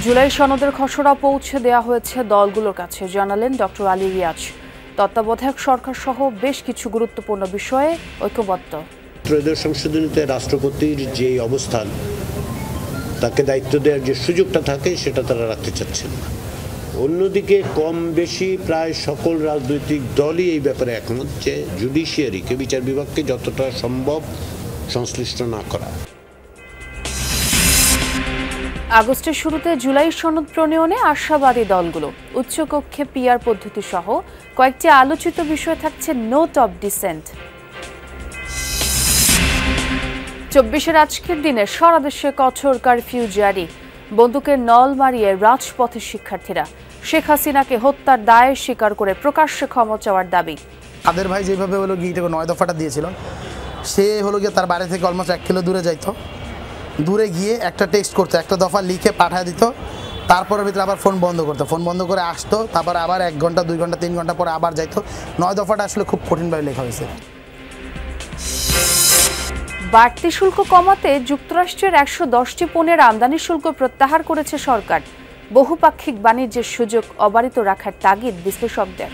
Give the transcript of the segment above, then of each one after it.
জুলাই সনদের খসড়া পৌঁছে দেওয়া হয়েছে দলগুলোর কাছে, জানালেন ডক্টর আলী রিয়াজ। তত্ত্বাবধায়ক সরকার সহ বেশ কিছু গুরুত্বপূর্ণ বিষয়ে ঐক্যবদ্ধ। ত্রয়োদশ সংশোধনীতে রাষ্ট্রপতির যে অবস্থান, তাকে দায়িত্ব দেওয়ার যে সুযোগটা থাকে সেটা তারা রাখতে চাচ্ছেন না। অন্যদিকে কম বেশি প্রায় সকল রাজনৈতিক দলই এই ব্যাপারে একমত যে জুডিশিয়ারিকে, বিচার বিভাগকে যতটা সম্ভব সংশ্লিষ্ট না করা। আগস্টের শুরুতে জুলাই সনদ প্রণয়নে আশাবাদী দলগুলো। উচ্চকক্ষে পিআর পদ্ধতি সহ কয়েকটি আলোচিত বিষয় থাকছে নোট অব ডিসেন্ট। 24-এর আজকের দিনে সারা দেশে কঠোর কারফিউ জারি। বন্দুকের নল মারিয়ে রাজপথে শিক্ষার্থীরা। শেখ হাসিনাকে হত্যার দায় স্বীকার করে প্রকাশ্যে ক্ষমা চাওয়ার দাবি। কাদের ভাই যেভাবে হলো গিয়ে 9 দফাটা দিয়েছিল, সে হলো গিয়ে তার বাড়ি থেকে অলমোস্ট 1 কিলো দূরে যাইতো, দূরে গিয়ে একটা টেক্সট করতো, একটা দফা লিখে পাঠিয়ে দিত, তারপরের ভিতরে আবার ফোন বন্ধ করতো, ফোন বন্ধ করে আসতো, তারপর আবার 1 ঘন্টা 2 ঘন্টা 3 ঘন্টা পরে আবার যাইতো। 9 দফাটা আসলে খুব কঠিনভাবে লেখা হয়েছে। বাড়তি শুল্ক কমাতে যুক্তরাষ্ট্রের 110টি পণ্যের আমদানি শুল্ক প্রত্যাহার করেছে সরকার। বহুপাক্ষিক বাণিজ্যের সুযোগ অবারিত রাখার তাগিদ বিশ্লেষকদের।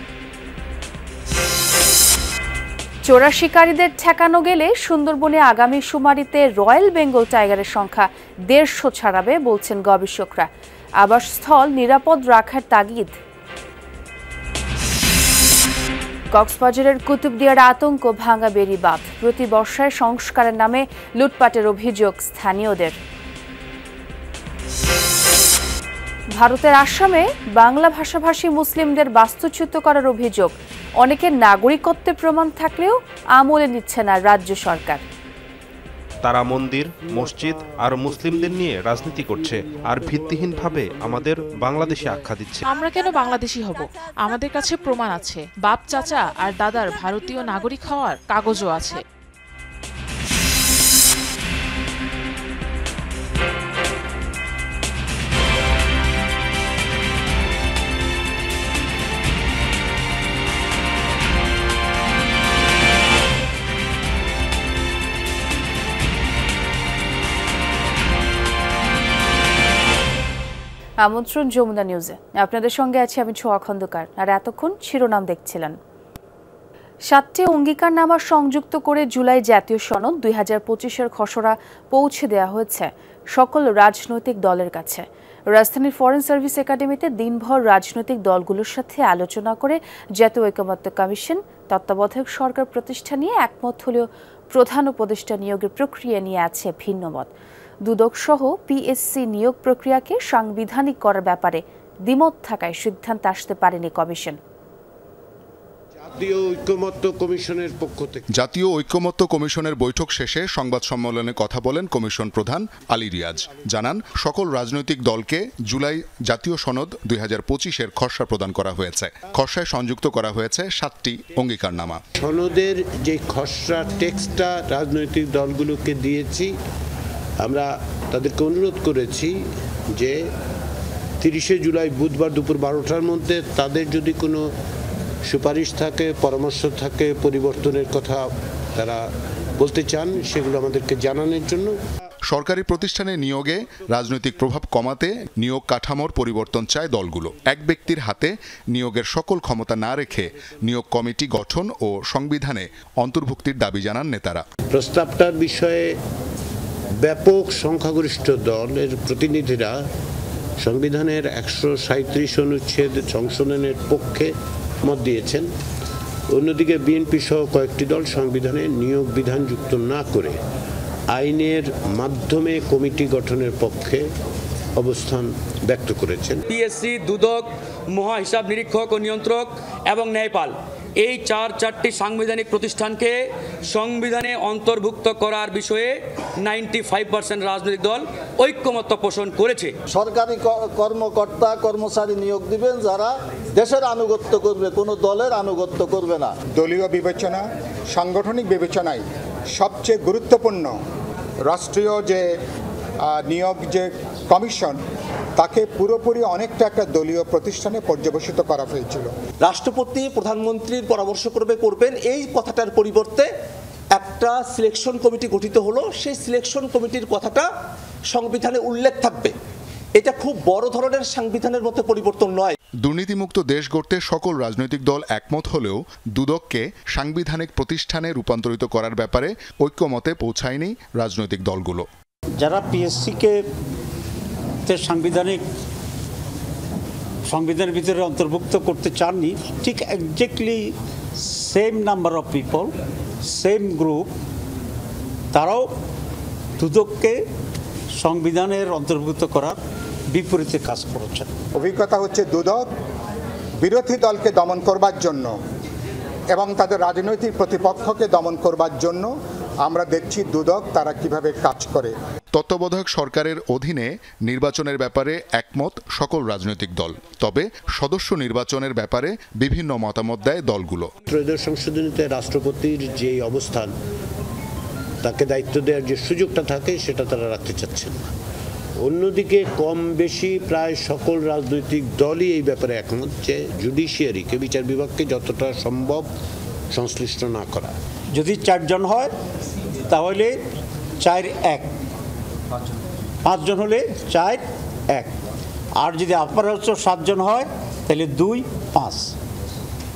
চোরা শিকারীদের ঠেকানো গেলে সুন্দরবনে আগামী শুমারিতে রয়্যাল বেঙ্গল টাইগারের সংখ্যা 150 ছাড়াবে বলছেন গবেষকরা। আবাসস্থল নিরাপদ রাখার তাগিদ। কক্সবাজারের কুতুবদিয়ার আতঙ্ক ভাঙা বেড়িবাঁধ। প্রতি বর্ষায় সংস্কারের নামে লুটপাটের অভিযোগ স্থানীয়দের। ভারতের আসামে বাংলা ভাষাভাষী মুসলিমদের বাস্তুচ্যুত করার অভিযোগ। অনেকের নাগরিকত্বের প্রমাণ থাকলেও আমলে নিচ্ছে না রাজ্য সরকার। তারা মন্দির, মসজিদ আর মুসলিমদের নিয়ে রাজনীতি করছে আর ভিত্তিহীনভাবে আমাদের বাংলাদেশি আখ্যা দিচ্ছে। আমরা কেন বাংলাদেশি হব? আমাদের কাছে প্রমাণ আছে। বাপ, চাচা আর দাদার ভারতীয় নাগরিক হওয়ার কাগজও আছে। আমন্ত্রণ যমুনা নিউজে, আপনাদের সঙ্গে আছি আমি ছোয়া খন্দকার। আর এতক্ষণ শিরোনাম দেখছিলেন। 7টি অঙ্গীকারনামা সংযুক্ত করে জুলাই জাতীয় সনদ 2025-এর খসড়া পৌঁছে দেওয়া হয়েছে সকল রাজনৈতিক দলের কাছে। রাজধানীর ফরেন সার্ভিস একাডেমিতে দিনভর রাজনৈতিক দলগুলোর সাথে আলোচনা করে জাতীয় ঐকমত্য কমিশন তত্ত্বাবধায়ক সরকার প্রতিষ্ঠা নিয়ে একমত হলেও প্রধান উপদেষ্টা নিয়োগের প্রক্রিয়া নিয়ে আছে ভিন্ন মত। দুদক সহ পিএসসি নিয়োগ প্রক্রিয়াকে সাংবিধানিক করার ব্যাপারে দ্বিমত থাকায় সিদ্ধান্ত আসতে পারেনি কমিশন। জাতীয় ঐকমত্য কমিশনের বৈঠক শেষে সংবাদ সম্মেলনে কথা বলেন কমিশন প্রধান আলী রিয়াজ। জানান, সকল রাজনৈতিক দলকে জুলাই জাতীয় সনদ 2025-এর খসড়া প্রদান করা হয়েছে। খসড়ায় সংযুক্ত করা হয়েছে 7টি অঙ্গীকারনামা। সনদের যে খসড়া টেক্সটটা রাজনৈতিক দলগুলোকে দিয়েছি, আমরা তাদেরকে অনুরোধ করেছি যে 30শে জুলাই বুধবার দুপুর 12টার মধ্যে তাদের যদি কোনো সুপারিশ থাকে, পরামর্শ থাকে, পরিবর্তনের কথা তারা বলতে চান, সেগুলো আমাদেরকে জানানোর জন্য। সরকারি প্রতিষ্ঠানে নিয়োগে রাজনৈতিক প্রভাব কমাতে নিয়োগ কাঠামোর পরিবর্তন চায় দলগুলো। এক ব্যক্তির হাতে নিয়োগের সকল ক্ষমতা না রেখে নিয়োগ কমিটি গঠন ও সংবিধানে অন্তর্ভুক্তির দাবি জানান নেতারা। প্রস্তাবটার বিষয়ে ব্যাপক সংখ্যাগরিষ্ঠ দলের প্রতিনিধিরা সংবিধানের 137 অনুচ্ছেদ সংশোধনের পক্ষে মত দিয়েছেন। অন্যদিকে বিএনপি সহ কয়েকটি দল সংবিধানে নিয়োগ বিধান যুক্ত না করে আইনের মাধ্যমে কমিটি গঠনের পক্ষে অবস্থান ব্যক্ত করেছেন। পিএসসি, দুদক, মহা হিসাব নিরীক্ষক ও নিয়ন্ত্রক এবং ন্যায়পাল, এই চারটি সাংবিধানিক প্রতিষ্ঠানকে সংবিধানে অন্তর্ভুক্ত করার বিষয়ে 95% রাজনৈতিক দল ঐক্যমত্য পোষণ করেছে। সরকারি কর্মকর্তা কর্মচারী নিয়োগ দিবেন যারা দেশের আনুগত্য করবে, কোনো দলের আনুগত্য করবে না। দলীয় বিবেচনা, সাংগঠনিক বিবেচনায় সবচেয়ে গুরুত্বপূর্ণ রাষ্ট্রীয় যে নিয়োগ যে কমিশন, তাকে পুরোপুরি অনেকটা একটা দলীয় প্রতিষ্ঠানে পর্যবেসিত করা হয়েছিল। রাষ্ট্রপতি প্রধানমন্ত্রীর পরামর্শ করবেন, এই কথাটার পরিবর্তে একটা সিলেকশন কমিটি গঠিত হলো, সেই সিলেকশন কমিটির কথাটা সংবিধানে উল্লেখ থাকবে এটা খুব বড় ধরনের সাংবিধানের মধ্যে পরিবর্তন নয়। দুর্নীতিমুক্ত দেশ গড়তে সকল রাজনৈতিক দল একমত হলেও দুদককে সাংবিধানিক প্রতিষ্ঠানে রূপান্তরিত করার ব্যাপারে ঐক্যমতে পৌঁছায়নি রাজনৈতিক দলগুলো। যারা পিএসসিকে সংবিধানের ভিতরে অন্তর্ভুক্ত করতে চাননি, ঠিক exactly same number of people, same group, তারাও দুদককে সংবিধানের অন্তর্ভুক্ত করার বিপরীতে কাজ করেছেন। অভিজ্ঞতা হচ্ছে দুদক বিরোধী দলকে দমন করবার জন্য এবং তাদের রাজনৈতিক প্রতিপক্ষকে দমন করবার জন্য আমরা দেখছি দুদক তারা কিভাবে কাজ করে। তত্ত্বাবধায়ক সরকারের অধীনে নির্বাচনের ব্যাপারে একমত সকল রাজনৈতিক দল, তবে সদস্য নির্বাচনের ব্যাপারে বিভিন্ন মতামত দেয় দলগুলো। ত্রয়োদশ সংশোধনীতে রাষ্ট্রপতির যে অবস্থান, তাকে দায়িত্ব দেওয়ার যে সুযোগটা থাকে সেটা তারা রাখতে চাচ্ছেন না। অন্যদিকে কম বেশি প্রায় সকল রাজনৈতিক দলই এই ব্যাপারে একমত যে জুডিশিয়ারিকে, বিচার বিভাগকে যতটা সম্ভব সংশ্লিষ্ট না করা। যদি 4 জন হয় তাহলে 4-1, 5 জন হলে 4-1, আর যদি আপার হাউস 7 জন হয় তাহলে 2-5,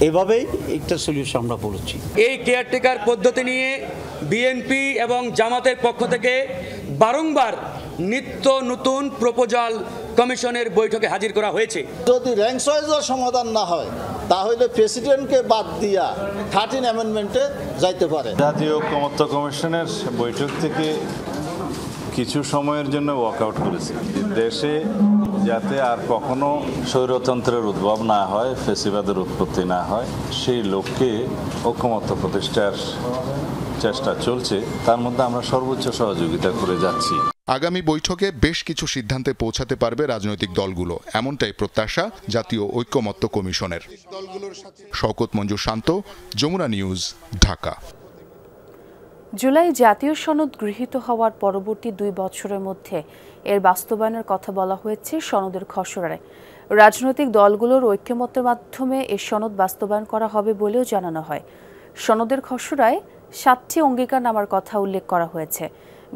এভাবেই একটা সলিউশন আমরা বলেছি। এই কেয়ারটেকার পদ্ধতি নিয়ে বিএনপি এবং জামাতের পক্ষ থেকে বারংবার নিত্য নতুন প্রপোজাল কমিশনের বৈঠকে হাজির করা হয়েছে। যদি র্যাঙ্ক ওয়াইজের সমাধান না হয় তাহলে প্রেসিডেন্টকে বাদ দিয়া 13 অ্যামেন্ডমেন্টে যাইতে পারে। জাতীয় ঐকমত্য কমিশনের বৈঠক থেকে কিছু সময়ের জন্য ওয়াকআউট করেছে, দেশে যাতে আর কখনো স্বৈরতন্ত্রের উদ্ভব না হয়, ফ্যাসিবাদের উৎপত্তি না হয়, সেই লক্ষ্যে ঐকমত্য প্রতিষ্ঠার চেষ্টা চলছে। তার মধ্যে আমরা সর্বোচ্চ সহযোগিতা করে যাচ্ছি। আগামী বৈঠকে বেশ কিছু সিদ্ধান্তে পৌঁছাতে পারবে রাজনৈতিক দলগুলো, এমনটাই প্রত্যাশা জাতীয় ঐকমত্য কমিশনের। শওকত মঞ্জুর শান্ত, যমুনা নিউজ, ঢাকা। জুলাই জাতীয় সনদ গৃহীত হওয়ার পরবর্তী 2 বছরের মধ্যে এর বাস্তবায়নের কথা বলা হয়েছে সনদের খসড়ায়। রাজনৈতিক দলগুলোর ঐক্যমত্যের মাধ্যমে এই সনদ বাস্তবায়ন করা হবে বলেও জানানো হয়। সনদের খসড়ায় 7টি অঙ্গীকারনামার কথা উল্লেখ করা হয়েছে।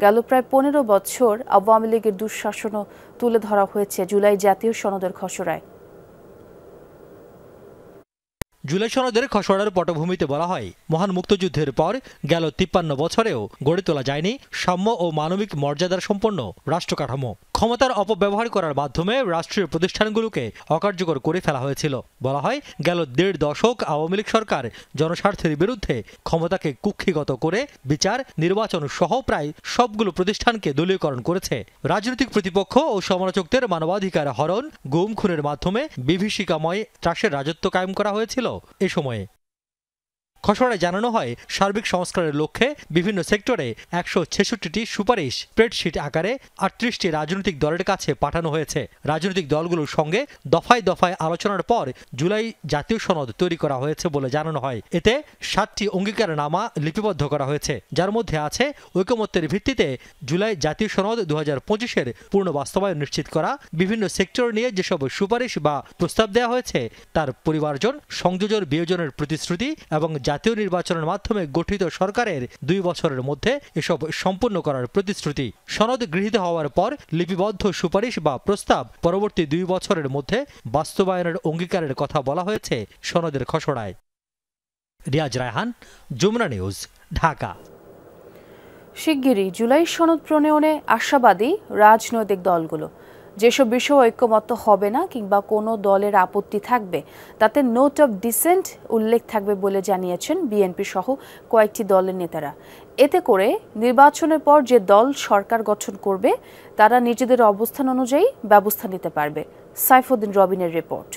গেল প্রায় 15 বছর আওয়ামী লীগের দুঃশাসনও তুলে ধরা হয়েছে জুলাই জাতীয় সনদের খসড়ায়। জুলাই সনদের খসড়ার পটভূমিতে বলা হয়, মহান মুক্তিযুদ্ধের পর গেল 53 বছরেও গড়ে তোলা যায়নি সাম্য ও মানবিক মর্যাদার সম্পন্ন রাষ্ট্র কাঠামো। ক্ষমতার অপব্যবহার করার মাধ্যমে রাষ্ট্রীয় প্রতিষ্ঠানগুলোকে অকার্যকর করে ফেলা হয়েছিল। বলা হয়, গেল 1.5 দশক আওয়ামী লীগ সরকার জনস্বার্থের বিরুদ্ধে ক্ষমতাকে কুক্ষিগত করে বিচার, নির্বাচন সহ প্রায় সবগুলো প্রতিষ্ঠানকে দলীয়করণ করেছে। রাজনৈতিক প্রতিপক্ষ ও সমালোচকদের মানবাধিকার হরণ, গুম খুনের মাধ্যমে বিভীষিকাময় ত্রাসের রাজত্ব কায়েম করা হয়েছিল এ সময়ে। খসড়ায় জানানো হয়, সার্বিক সংস্কারের লক্ষ্যে বিভিন্ন সেক্টরে 166টি সুপারিশ স্প্রেডশিট আকারে 38টি রাজনৈতিক দলের কাছে পাঠানো হয়েছে। রাজনৈতিক দলগুলোর সঙ্গে দফায় দফায় আলোচনার পর জুলাই জাতীয় সনদ তৈরি করা হয়েছে বলে জানানো হয়। এতে 7টি অঙ্গীকারনামা লিপিবদ্ধ করা হয়েছে, যার মধ্যে আছে ঐকমত্যের ভিত্তিতে জুলাই জাতীয় সনদ 2025-এর পূর্ণ বাস্তবায়ন নিশ্চিত করা, বিভিন্ন সেক্টর নিয়ে যেসব সুপারিশ বা প্রস্তাব দেওয়া হয়েছে তার পরিমার্জন, সংযোজন, বিয়োজনের প্রতিশ্রুতি এবং জাতীয় নির্বাচনের মাধ্যমে গঠিত সরকারের 2 বছরের মধ্যে এসব সম্পূর্ণ করার প্রতিশ্রুতি। সনদ গৃহীত হওয়ার পর লিপিবদ্ধ সুপারিশ বা প্রস্তাব পরবর্তী 2 বছরের মধ্যে বাস্তবায়নের অঙ্গীকারের কথা বলা হয়েছে সনদের খসড়ায়। রিয়াজ রায়হান, যমুনা নিউজ, ঢাকা। শিগগিরই জুলাই সনদ প্রণয়নে আশাবাদী রাজনৈতিক দলগুলো। যেসব বিষয় ঐক্যমত্য হবে না কিংবা কোনো দলের আপত্তি থাকবে তাতে নোট অফ ডিসেন্ট উল্লেখ থাকবে বলে জানিয়েছেন বিএনপি সহ কয়েকটি দলের নেতারা। এতে করে নির্বাচনের পর যে দল সরকার গঠন করবে তারা নিজেদের অবস্থান অনুযায়ী ব্যবস্থা নিতে পারবে। সাইফুদ্দিন রবিনের রিপোর্ট।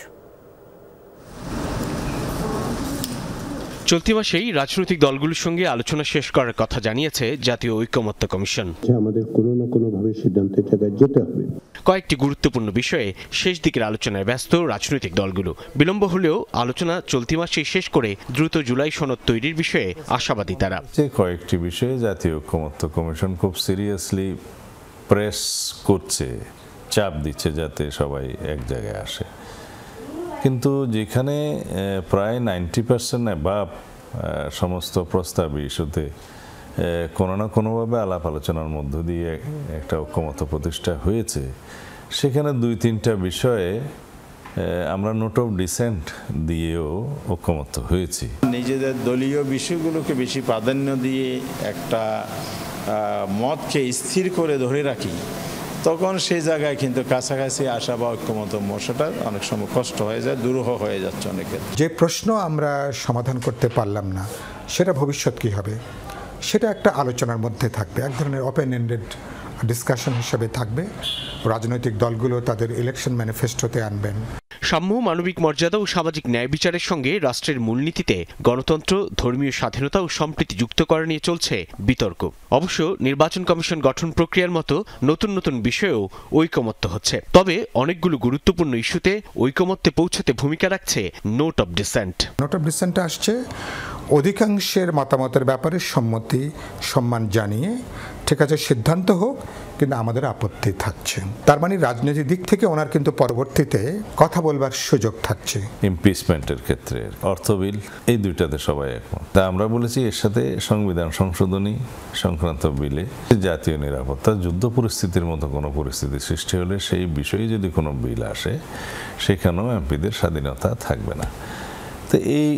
চলতি মাসেই রাজনৈতিক দলগুলোর সঙ্গে আলোচনা শেষ করার কথা জানিয়েছে জাতীয় ঐকমত্য কমিশন। আমাদের কোনো না কোনোভাবে সিদ্ধান্তের জায়গায় যেতে হবে। কয়েকটি গুরুত্বপূর্ণ বিষয়ে শেষ দিকের আলোচনায় ব্যস্ত রাজনৈতিক দলগুলো। বিলম্ব হলেও আলোচনা চলতি মাসেই শেষ করে দ্রুত জুলাই সনদ তৈরির বিষয়ে আশাবাদী তারা। যে কয়েকটি বিষয়ে জাতীয় ঐকমত্য কমিশন খুব সিরিয়াসলি প্রেস করছে, চাপ দিচ্ছে যাতে সবাই এক জায়গায় আসে। কিন্তু যেখানে প্রায় 90% বা সমস্ত প্রস্তাব ইস্যুতে কোনো না কোনোভাবে আলাপ আলোচনার মধ্য দিয়ে একটা ঐকমত্য প্রতিষ্ঠা হয়েছে, সেখানে 2-3টা বিষয়ে আমরা নোট অফ ডিসেন্ট দিয়েও ঐকমত্য হয়েছি। নিজেদের দলীয় বিষয়গুলোকে বেশি প্রাধান্য দিয়ে একটা মতকে স্থির করে ধরে রাখি, তখন সেই জায়গায় কিন্তু কাছাকাছি আসা বা ঐক্যমত মশাটা অনেক সময় কষ্ট হয়ে যায়, দুরূহ হয়ে যাচ্ছে অনেকের। যে প্রশ্ন আমরা সমাধান করতে পারলাম না, সেটা ভবিষ্যৎ কী হবে, সেটা একটা আলোচনার মধ্যে থাকবে, এক ধরনের ওপেন এন্ডেড ডিসকাশন হিসেবে থাকবে। রাজনৈতিক দলগুলো তাদের ইলেকশন ম্যানিফেস্টোতে আনবেন। সাম্য, মানবিক মর্যাদা ও সামাজিক ন্যায় বিচারের সঙ্গে রাষ্ট্রের মূলনীতিতে গণতন্ত্র, ধর্মীয় স্বাধীনতা ও সম্প্রীতি যুক্ত করা নিয়ে চলছে বিতর্ক। অবশ্য নির্বাচন কমিশন গঠন প্রক্রিয়ার মতো নতুন নতুন বিষয়েও ঐকমত্য হচ্ছে। তবে অনেকগুলো গুরুত্বপূর্ণ ইস্যুতে ঐকমত্যে পৌঁছাতে ভূমিকা রাখছে note of dissent. Note of dissent আসছে অধিকাংশের মতামতের ব্যাপারে সম্মতি সম্মান জানিয়ে ঠিক আছে সিদ্ধান্ত হোক, কিন্তু আমাদের আপত্তি থাকছে। তার মানে রাজনৈতিক দিক থেকে ওনার কিন্তু পরবর্তীতে কথা বলবার সুযোগ থাকছে। ইমপিচমেন্টের ক্ষেত্রে অর্থ বিল, এই দুইটাতে সবাই একমত। তা আমরা বলেছি এর সাথে সংবিধান সংশোধনী সংক্রান্ত বিলে জাতীয় নিরাপত্তা, যুদ্ধ পরিস্থিতির মতো কোনো পরিস্থিতি সৃষ্টি হলে সেই বিষয়ে যদি কোনো বিল আসে, সেখানেও এমপিদের স্বাধীনতা থাকবে না। তো এই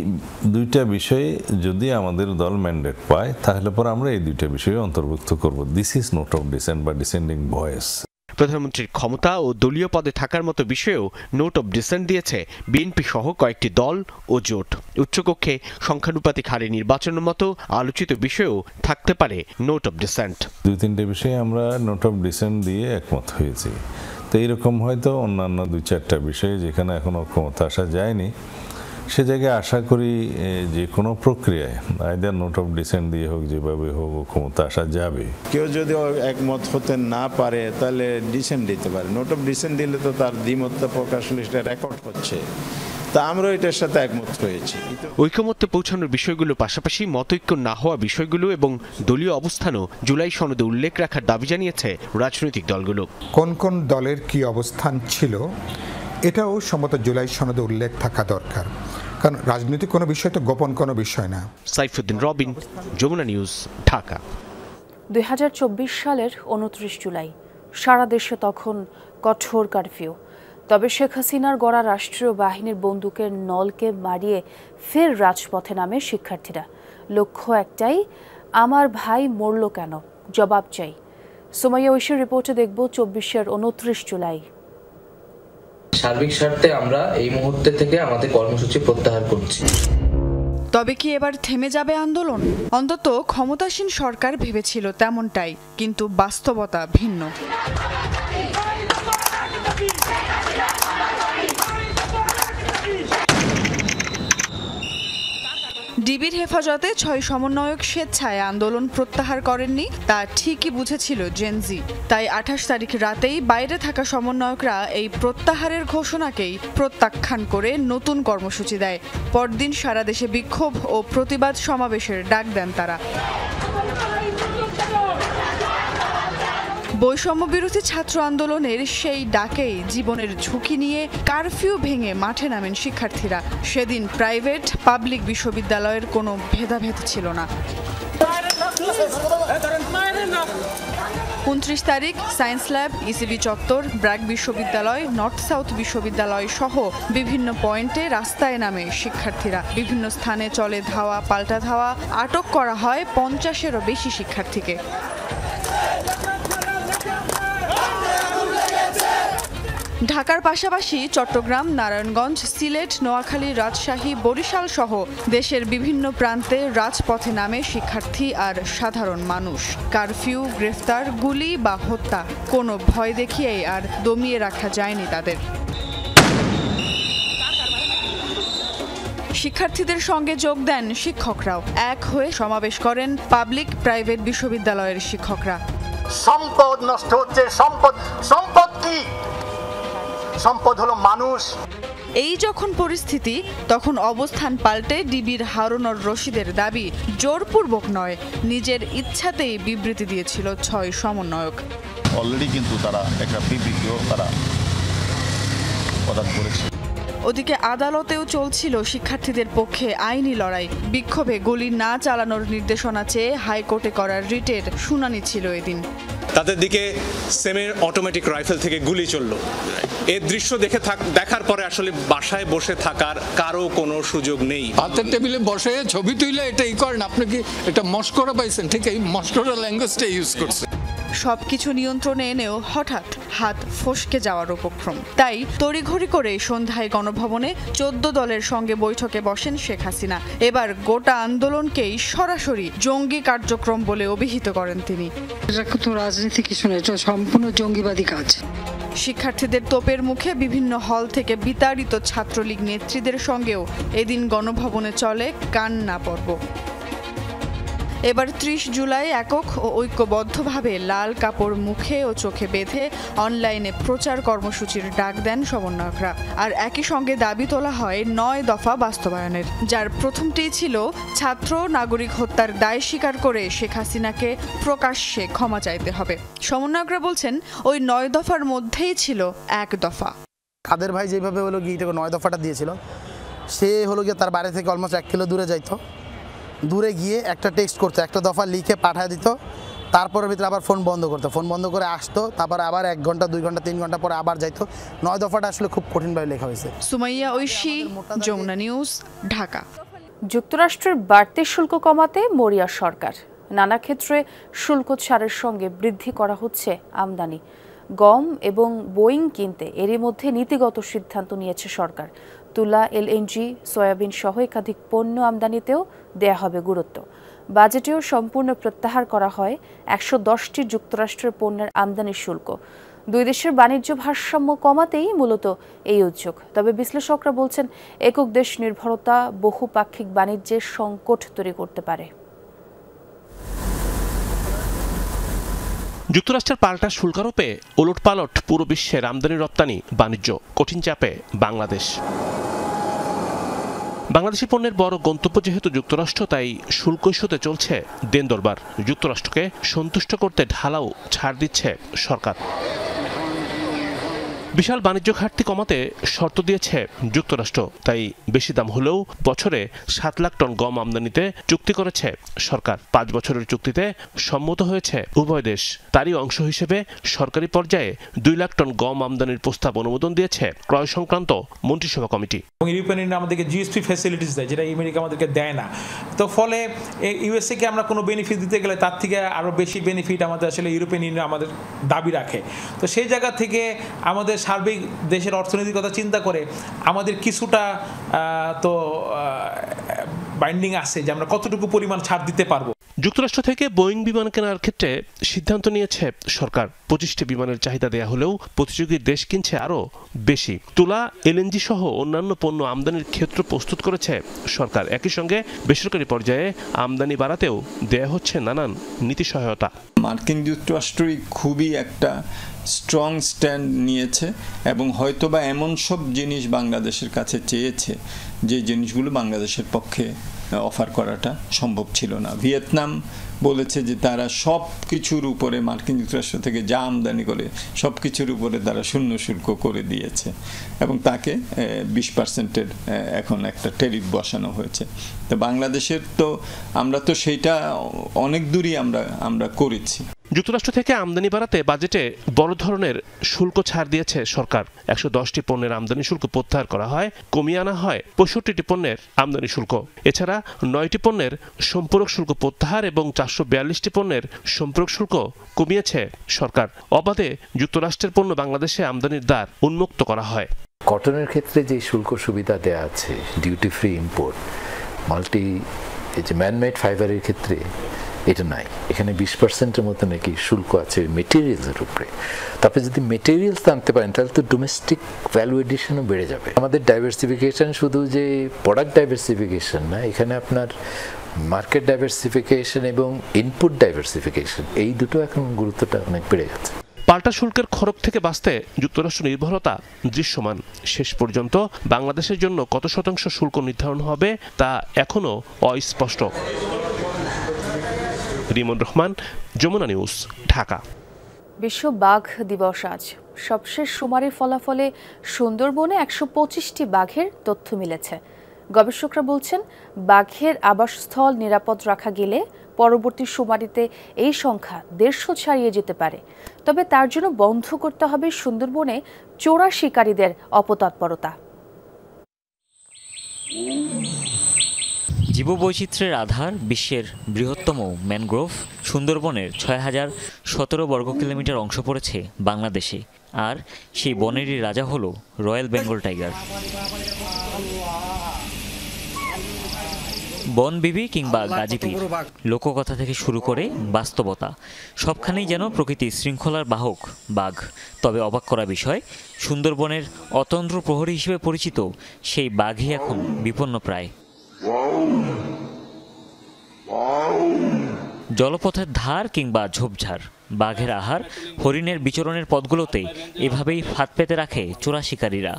দুইটা বিষয়ে যদি আমাদের দল ম্যান্ডেট পায়, তাহলে পর আমরা এই দুইটা বিষয়ে অন্তর্ভুক্ত করব। This is note of dissent বা ডিসেন্ডিং ভয়েস। প্রধানমন্ত্রীর ক্ষমতা ও দলীয় পদে থাকার মতো বিষয়েও নোট অব ডিসেন্ট দিয়েছে বিএনপি সহ কয়েকটি দল ও জোট। উচ্চকক্ষে সংখ্যানুপাতিক হারে নির্বাচনের মতো আলোচিত বিষয়েও থাকতে পারে নোট অব ডিসেন্ট। 2-3টে বিষয়ে আমরা নোট অব ডিসেন্ট দিয়ে একমত হয়েছি। তো এইরকম হয়তো অন্যান্য 2-4টা বিষয়ে যেখানে এখনো ঐকমত্য আসা যায়নি, সে জায়গায় আশা করি যে কোনো প্রক্রিয়ায় আইদার নোট অফ ডিসেন্ট দিয়ে হোক, যেভাবে হোক ক্ষমতা আসা যাবে। কেউ যদি একমত হতে না পারে তাহলে ডিসেন্ট দিতে পারে। নোট অফ ডিসেন্ট দিলে তো তার দ্বিমতটা প্রকাশ হলে সেটা রেকর্ড হচ্ছে। তা আমরা এটার সাথে একমত হয়েছি। ঐকমত্যে পৌঁছানোর বিষয়গুলোর পাশাপাশি মতৈক্য না হওয়া বিষয়গুলো এবং দলীয় অবস্থানও জুলাই সনদে উল্লেখ রাখার দাবি জানিয়েছে রাজনৈতিক দলগুলো। কোন কোন দলের কি অবস্থান ছিল, এটাও সম্মত জুলাই সনদে উল্লেখ থাকা দরকার, কারণ রাজনৈতিক কোনো বিষয় তো গোপন কোনো বিষয় না। সাইফুদ্দিন রবিন, যমুনা নিউজ, ঢাকা। 2024 সালের 29 জুলাই সারা দেশে তখন কঠোর কারফিউ। তবে শেখ হাসিনার গড়া রাষ্ট্রীয় বাহিনীর বন্দুকের নলকে মারিয়ে ফের রাজপথে নামে শিক্ষার্থীরা। লক্ষ্য একটাই, আমার ভাই মরল কেন, জবাব চাই। সুমাইয়া ঐশীর রিপোর্টে দেখব 24-এর 29 জুলাই। সার্বিক স্বার্থে আমরা এই মুহূর্তে থেকে আমাদের কর্মসূচি প্রত্যাহার করছি। তবে কি এবার থেমে যাবে আন্দোলন? অন্তত ক্ষমতাসীন সরকার ভেবেছিল তেমনটাই, কিন্তু বাস্তবতা ভিন্ন। ডিবির হেফাজতে 6 সমন্বয়ক স্বেচ্ছায় আন্দোলন প্রত্যাহার করেননি, তা ঠিকই বুঝেছিল জেনজি। তাই 28 তারিখ রাতেই বাইরে থাকা সমন্বয়করা এই প্রত্যাহারের ঘোষণাকেই প্রত্যাখ্যান করে নতুন কর্মসূচি দেয়। পরদিন সারা দেশে বিক্ষোভ ও প্রতিবাদ সমাবেশের ডাক দেন তারা। বৈষম্য বিরোধী ছাত্র আন্দোলনের সেই ডাকেই জীবনের ঝুঁকি নিয়ে কারফিউ ভেঙে মাঠে নামেন শিক্ষার্থীরা। সেদিন প্রাইভেট পাবলিক বিশ্ববিদ্যালয়ের কোনো ভেদাভেদ ছিল না। 29 তারিখ সায়েন্স ল্যাব, ইসিবি চত্বর, ব্র্যাক বিশ্ববিদ্যালয়, নর্থ সাউথ বিশ্ববিদ্যালয় সহ বিভিন্ন পয়েন্টে রাস্তায় নামে শিক্ষার্থীরা। বিভিন্ন স্থানে চলে ধাওয়া পাল্টা ধাওয়া, আটক করা হয় 50-এরও বেশি শিক্ষার্থীকে। ঢাকার পাশাপাশি চট্টগ্রাম, নারায়ণগঞ্জ, সিলেট, নোয়াখালী, রাজশাহী, বরিশাল সহ দেশের বিভিন্ন প্রান্তে রাজপথে নামে শিক্ষার্থী আর সাধারণ মানুষ। কারফিউ, গ্রেফতার, গুলি বা হত্যা, কোনো ভয় দেখিয়েই আর দমিয়ে রাখা যায়নি তাদের। শিক্ষার্থীদের সঙ্গে যোগ দেন শিক্ষকরাও। এক হয়ে সমাবেশ করেন পাবলিক প্রাইভেট বিশ্ববিদ্যালয়ের শিক্ষকরা। সম্পদ নষ্ট হচ্ছে। সম্পদ কি? সম্পদ হলো মানুষ। এই যখন পরিস্থিতি, তখন অবস্থান পাল্টে ডিবির হারুনুর রশিদের দাবি জোরপূর্বক নয়, নিজের ইচ্ছাতেই বিবৃতি দিয়েছিল 6 সমন্বয়ক। অলরেডি কিন্তু তারা একটা বিবৃতিও তারা প্রদান করেছে। ওদিকে আদালতেও চলছিল শিক্ষার্থীদের পক্ষে আইনি লড়াই। বিক্ষোভে গুলি না চালানোর নির্দেশনা চেয়ে হাইকোর্টে করা রিটের শুনানি ছিল এদিন। তাদের দিকে সেমি অটোমেটিক রাইফেল থেকে গুলি চলল। এই দৃশ্য দেখার পরে আসলে বাসায় বসে থাকার কারো কোনো সুযোগ নেই। হাতের টেবিলে বসে ছবি তুলে এটাই করেন, আপনি কি এটা মস্করা পাইছেন? ঠিক এই মস্করা ল্যাঙ্গুয়েজটা ইউজ করছে। সবকিছু নিয়ন্ত্রণে এনেও হঠাৎ হাত ফসকে যাওয়ার উপক্রম। তাই তড়িঘড়ি করে সন্ধ্যায় গণভবনে 14 দলের সঙ্গে বৈঠকে বসেন শেখ হাসিনা। এবার গোটা আন্দোলনকেই সরাসরি জঙ্গি কার্যক্রম বলে অভিহিত করেন তিনি। এটা কোনো রাজনীতি কিছু না, এটা সম্পূর্ণ জঙ্গিবাদী কাজ। শিক্ষার্থীদের তোপের মুখে বিভিন্ন হল থেকে বিতাড়িত ছাত্রলীগ নেত্রীদের সঙ্গেও এদিন গণভবনে চলে কান্না পর্ব। এবার 30 জুলাই একক ও ঐক্যবদ্ধভাবে লাল কাপড় মুখে ও চোখে বেঁধে অনলাইনে প্রচার কর্মসূচির ডাক দেন সমন্বয়করা। আর একই সঙ্গে দাবি তোলা হয় 9 দফা বাস্তবায়নের, যার প্রথমটি ছিল ছাত্র নাগরিক হত্যার দায় স্বীকার করে শেখ হাসিনাকে প্রকাশ্যে ক্ষমা চাইতে হবে। সমন্বয়করা বলছেন ওই 9 দফার মধ্যেই ছিল 1 দফা। কাদের ভাই যেভাবে হলো গিয়ে 9 দফাটা দিয়েছিল, সে হলো গিয়ে তার বাড়ি থেকে অলমোস্ট 1 কিলো দূরে যাইতো, দূরে গিয়ে একটা টেক্সট করতো, একটা দফা লিখে পাঠিয়ে দিত, তারপরের ভিতরে আবার ফোন বন্ধ করতো, ফোন বন্ধ করে আসতো, তারপরে আবার 1 ঘন্টা 2 ঘন্টা 3 ঘন্টা পরে আবার যাইতো। 9 দফাটা আসলে খুব কঠিনভাবে লেখা হয়েছে। সুমাইয়া ঐশী, যমুনা নিউজ, ঢাকা। যুক্তরাষ্ট্রের বাড়তি শুল্ক কমাতে মরিয়া সরকার। নানা ক্ষেত্রে শুল্ক ছাড়ের সঙ্গে বৃদ্ধি করা হচ্ছে আমদানি। গম এবং বোয়িং কিনতে এরই মধ্যে নীতিগত সিদ্ধান্ত নিয়েছে সরকার। তুলা, এলএনজি, সয়াবিন সহ একাধিক পণ্য আমদানিতেও দেয়া হবে গুরুত্ব। বাজেটেও সম্পূর্ণ প্রত্যাহার করা হয় 110টি যুক্তরাষ্ট্রের পণ্যের আমদানি শুল্ক। দুই দেশের বাণিজ্য ভারসাম্য কমাতেই মূলত এই উদ্যোগ। তবে বিশ্লেষকরা বলছেন একক দেশ নির্ভরতা বহুপাক্ষিক বাণিজ্যের সংকট তৈরি করতে পারে। যুক্তরাষ্ট্রের পাল্টা শুল্কারোপে ওলটপালট পুরো বিশ্বের আমদানি রপ্তানি বাণিজ্য কঠিন চাপে বাংলাদেশ। বাংলাদেশি পণ্যের বড় গন্তব্য যেহেতু যুক্তরাষ্ট্র, তাই শুল্ক ইস্যুতে চলছে দেন দরবার। যুক্তরাষ্ট্রকে সন্তুষ্ট করতে ঢালাও ছাড় দিচ্ছে সরকার। বিশাল বাণিজ্য ঘাটতি কমাতে শর্ত দিয়েছে যুক্তরাষ্ট্র, তাই বেশি দাম হলেও বছরে 7 লাখ টন গম আমদানিতে চুক্তি করেছে সরকার। 5 বছরের চুক্তিতে সম্মত হয়েছে উভয় দেশ। তারই অংশ হিসেবে সরকারি পর্যায়ে 2 লাখ টন গম আমদানির প্রস্তাব অনুমোদন দিয়েছে ক্রয় সংক্রান্ত মন্ত্রিসভা কমিটি। ইউরোপিয়ান ইউনিয়ন আমাদেরকে জিএসপি ফ্যাসিলিটিস দেয়, যেটা আমেরিকা আমাদেরকে দেয় না। তো ফলে ইউএসএ কে আমরা কোনো বেনিফিট দিতে গেলে তার থেকে আরও বেশি বেনিফিট আমাদের আসলে ইউরোপিয়ান ইউনিয়ন আমাদের দাবি রাখে। তো সেই জায়গা থেকে আমাদের সার্বিক দেশের অর্থনীতির কথা চিন্তা করে আমাদের কিছুটা তো বাইন্ডিং আছে যে আমরা কতটুকু পরিমাণ ছাড় দিতে পারবো। যুক্তরাষ্ট্র থেকে বোয়িং বিমান কেনার ক্ষেত্রে সিদ্ধান্ত নিয়েছে সরকার। 25টি বিমানের চাহিদা দেয়া হলেও প্রতিযোগী দেশ কিনছে আরও বেশি। তুলা, এলএনজি সহ অন্যান্য পণ্য আমদানির ক্ষেত্র প্রস্তুত করেছে সরকার। একই সঙ্গে বেসরকারি পর্যায়ে আমদানি বাড়াতেও দেয়া হচ্ছে নানান নীতি সহায়তা। মার্কিন যুক্তরাষ্ট্রই খুবই একটা স্ট্রং স্ট্যান্ড নিয়েছে এবং হয়তোবা এমন সব জিনিস বাংলাদেশের কাছে চেয়েছে যে জিনিসগুলো বাংলাদেশের পক্ষে অফার করাটা সম্ভব ছিল না। ভিয়েতনাম বলেছে যে তারা সব কিছুর উপরে মার্কিন যুক্তরাষ্ট্র থেকে যা আমদানি করে সব কিছুর উপরে তারা শূন্য শুল্ক করে দিয়েছে এবং তাকে 20% এখন একটা ট্যারিফ বসানো হয়েছে। তো বাংলাদেশের তো আমরা তো সেইটা অনেক দূরই আমরা করেছি। যুক্তরাষ্ট্র থেকে আমদানি বাড়াতে বাজেটে বড় ধরনের শুল্ক ছাড় দিয়েছে সরকার। 110টি পণ্যের আমদানি শুল্ক প্রত্যাহার করা হয়, কমিয়ে আনা হয় 65টি পণ্যের আমদানি শুল্ক। এছাড়া 9টি পণ্যের সম্পূরক শুল্ক প্রত্যাহার এবং 442টি পণ্যের সম্পূরক শুল্ক কমিয়েছে সরকার। অবাধে যুক্তরাষ্ট্রের পণ্য বাংলাদেশে আমদানির দ্বার উন্মুক্ত করা হয়। কটনের ক্ষেত্রে যে শুল্ক সুবিধা দেওয়া আছে, ডিউটি ফ্রি ইম্পোর্ট, ম্যানমেড ফাইবারের ক্ষেত্রে এটা নাই। এখানে 20%-এর মতো নাকি শুল্ক আছে মেটেরিয়ালসের উপরে। তারপরে যদি মেটেরিয়ালস আনতে পারেন তাহলে তো ডোমেস্টিক ভ্যালু এডিশনও বেড়ে যাবে। আমাদের ডাইভার্সিফিকেশন শুধু যে প্রোডাক্ট ডাইভার্সিফিকেশন না, এখানে আপনার মার্কেট ডাইভার্সিফিকেশন এবং ইনপুট ডাইভার্সিফিকেশন, এই দুটো এখন গুরুত্বটা অনেক বেড়ে গেছে। পাল্টা শুল্কের খরচ থেকে বাঁচতে যুক্তরাষ্ট্র নির্ভরতা দৃশ্যমান। শেষ পর্যন্ত বাংলাদেশের জন্য কত শতাংশ শুল্ক নির্ধারণ হবে তা এখনও অস্পষ্ট। রিমন রহমান, যমুনা নিউজ, ঢাকা। বিশ্ব বাঘ দিবস আজ। সবশেষ শুমারির ফলাফলে সুন্দরবনে 125টি বাঘের তথ্য মিলেছে। গবেষকরা বলছেন বাঘের আবাসস্থল নিরাপদ রাখা গেলে পরবর্তী শুমারিতে এই সংখ্যা 150 ছাড়িয়ে যেতে পারে। তবে তার জন্য বন্ধ করতে হবে সুন্দরবনে চোরা শিকারীদের অপতৎপরতা। জীববৈচিত্র্যের আধার, বিশ্বের বৃহত্তম ম্যানগ্রোভ সুন্দরবনের 6017 বর্গ কিলোমিটার অংশ পড়েছে বাংলাদেশে। আর সেই বনেরই রাজা হলো রয়্যাল বেঙ্গল টাইগার। বনবিবি কিংবা গাজীপীর, লোককথা থেকে শুরু করে বাস্তবতা, সবখানেই যেন প্রকৃতির শৃঙ্খলার বাহক বাঘ। তবে অবাক করা বিষয়, সুন্দরবনের অতন্দ্র প্রহরী হিসেবে পরিচিত সেই বাঘই এখন বিপন্নপ্রায়। জলপথের ধার কিংবা ঝোপঝাড়, বাঘের আহার, হরিণের বিচরণের পথগুলোতে এভাবেই ফাঁদ পেতে রাখে চোরা শিকারীরা।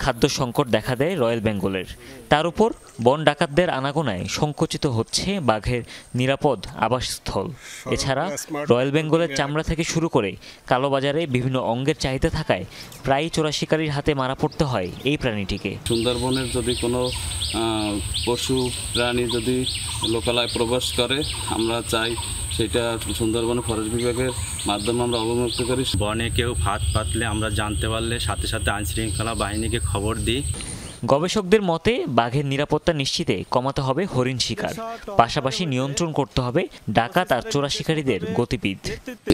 খাদ্য সংকট দেখা দেয় রয়্যাল বেঙ্গলের। তার উপর বন ডাকাতদের আনাগোনায় সংকুচিত হচ্ছে বাঘের নিরাপদ আবাসস্থল। এছাড়া রয়্যাল বেঙ্গলের চামড়া থেকে শুরু করে কালোবাজারে বিভিন্ন অঙ্গের চাহিদা থাকায় প্রায়ই চোরা শিকারীর হাতে মারা পড়তে হয় এই প্রাণীটিকে। সুন্দরবনের যদি কোনো পশু প্রাণী যদি লোকালয়ে প্রবেশ করে, আমরা চাই সেটা সুন্দরবনে ফরেস্ট বিভাগের মাধ্যমে আমরা অবমুক্ত করি। বনে কেউ ফাঁদ পাতলে আমরা জানতে পারলে সাথে সাথে আইনশৃঙ্খলা বাহিনীকে খবর দিই। গবেষকদের মতে বাঘের নিরাপত্তা নিশ্চিতে কমাতে হবে হরিণ শিকার, পাশাপাশি নিয়ন্ত্রণ করতে হবে ডাকাত আর চোরা শিকারীদের গতিবিধ।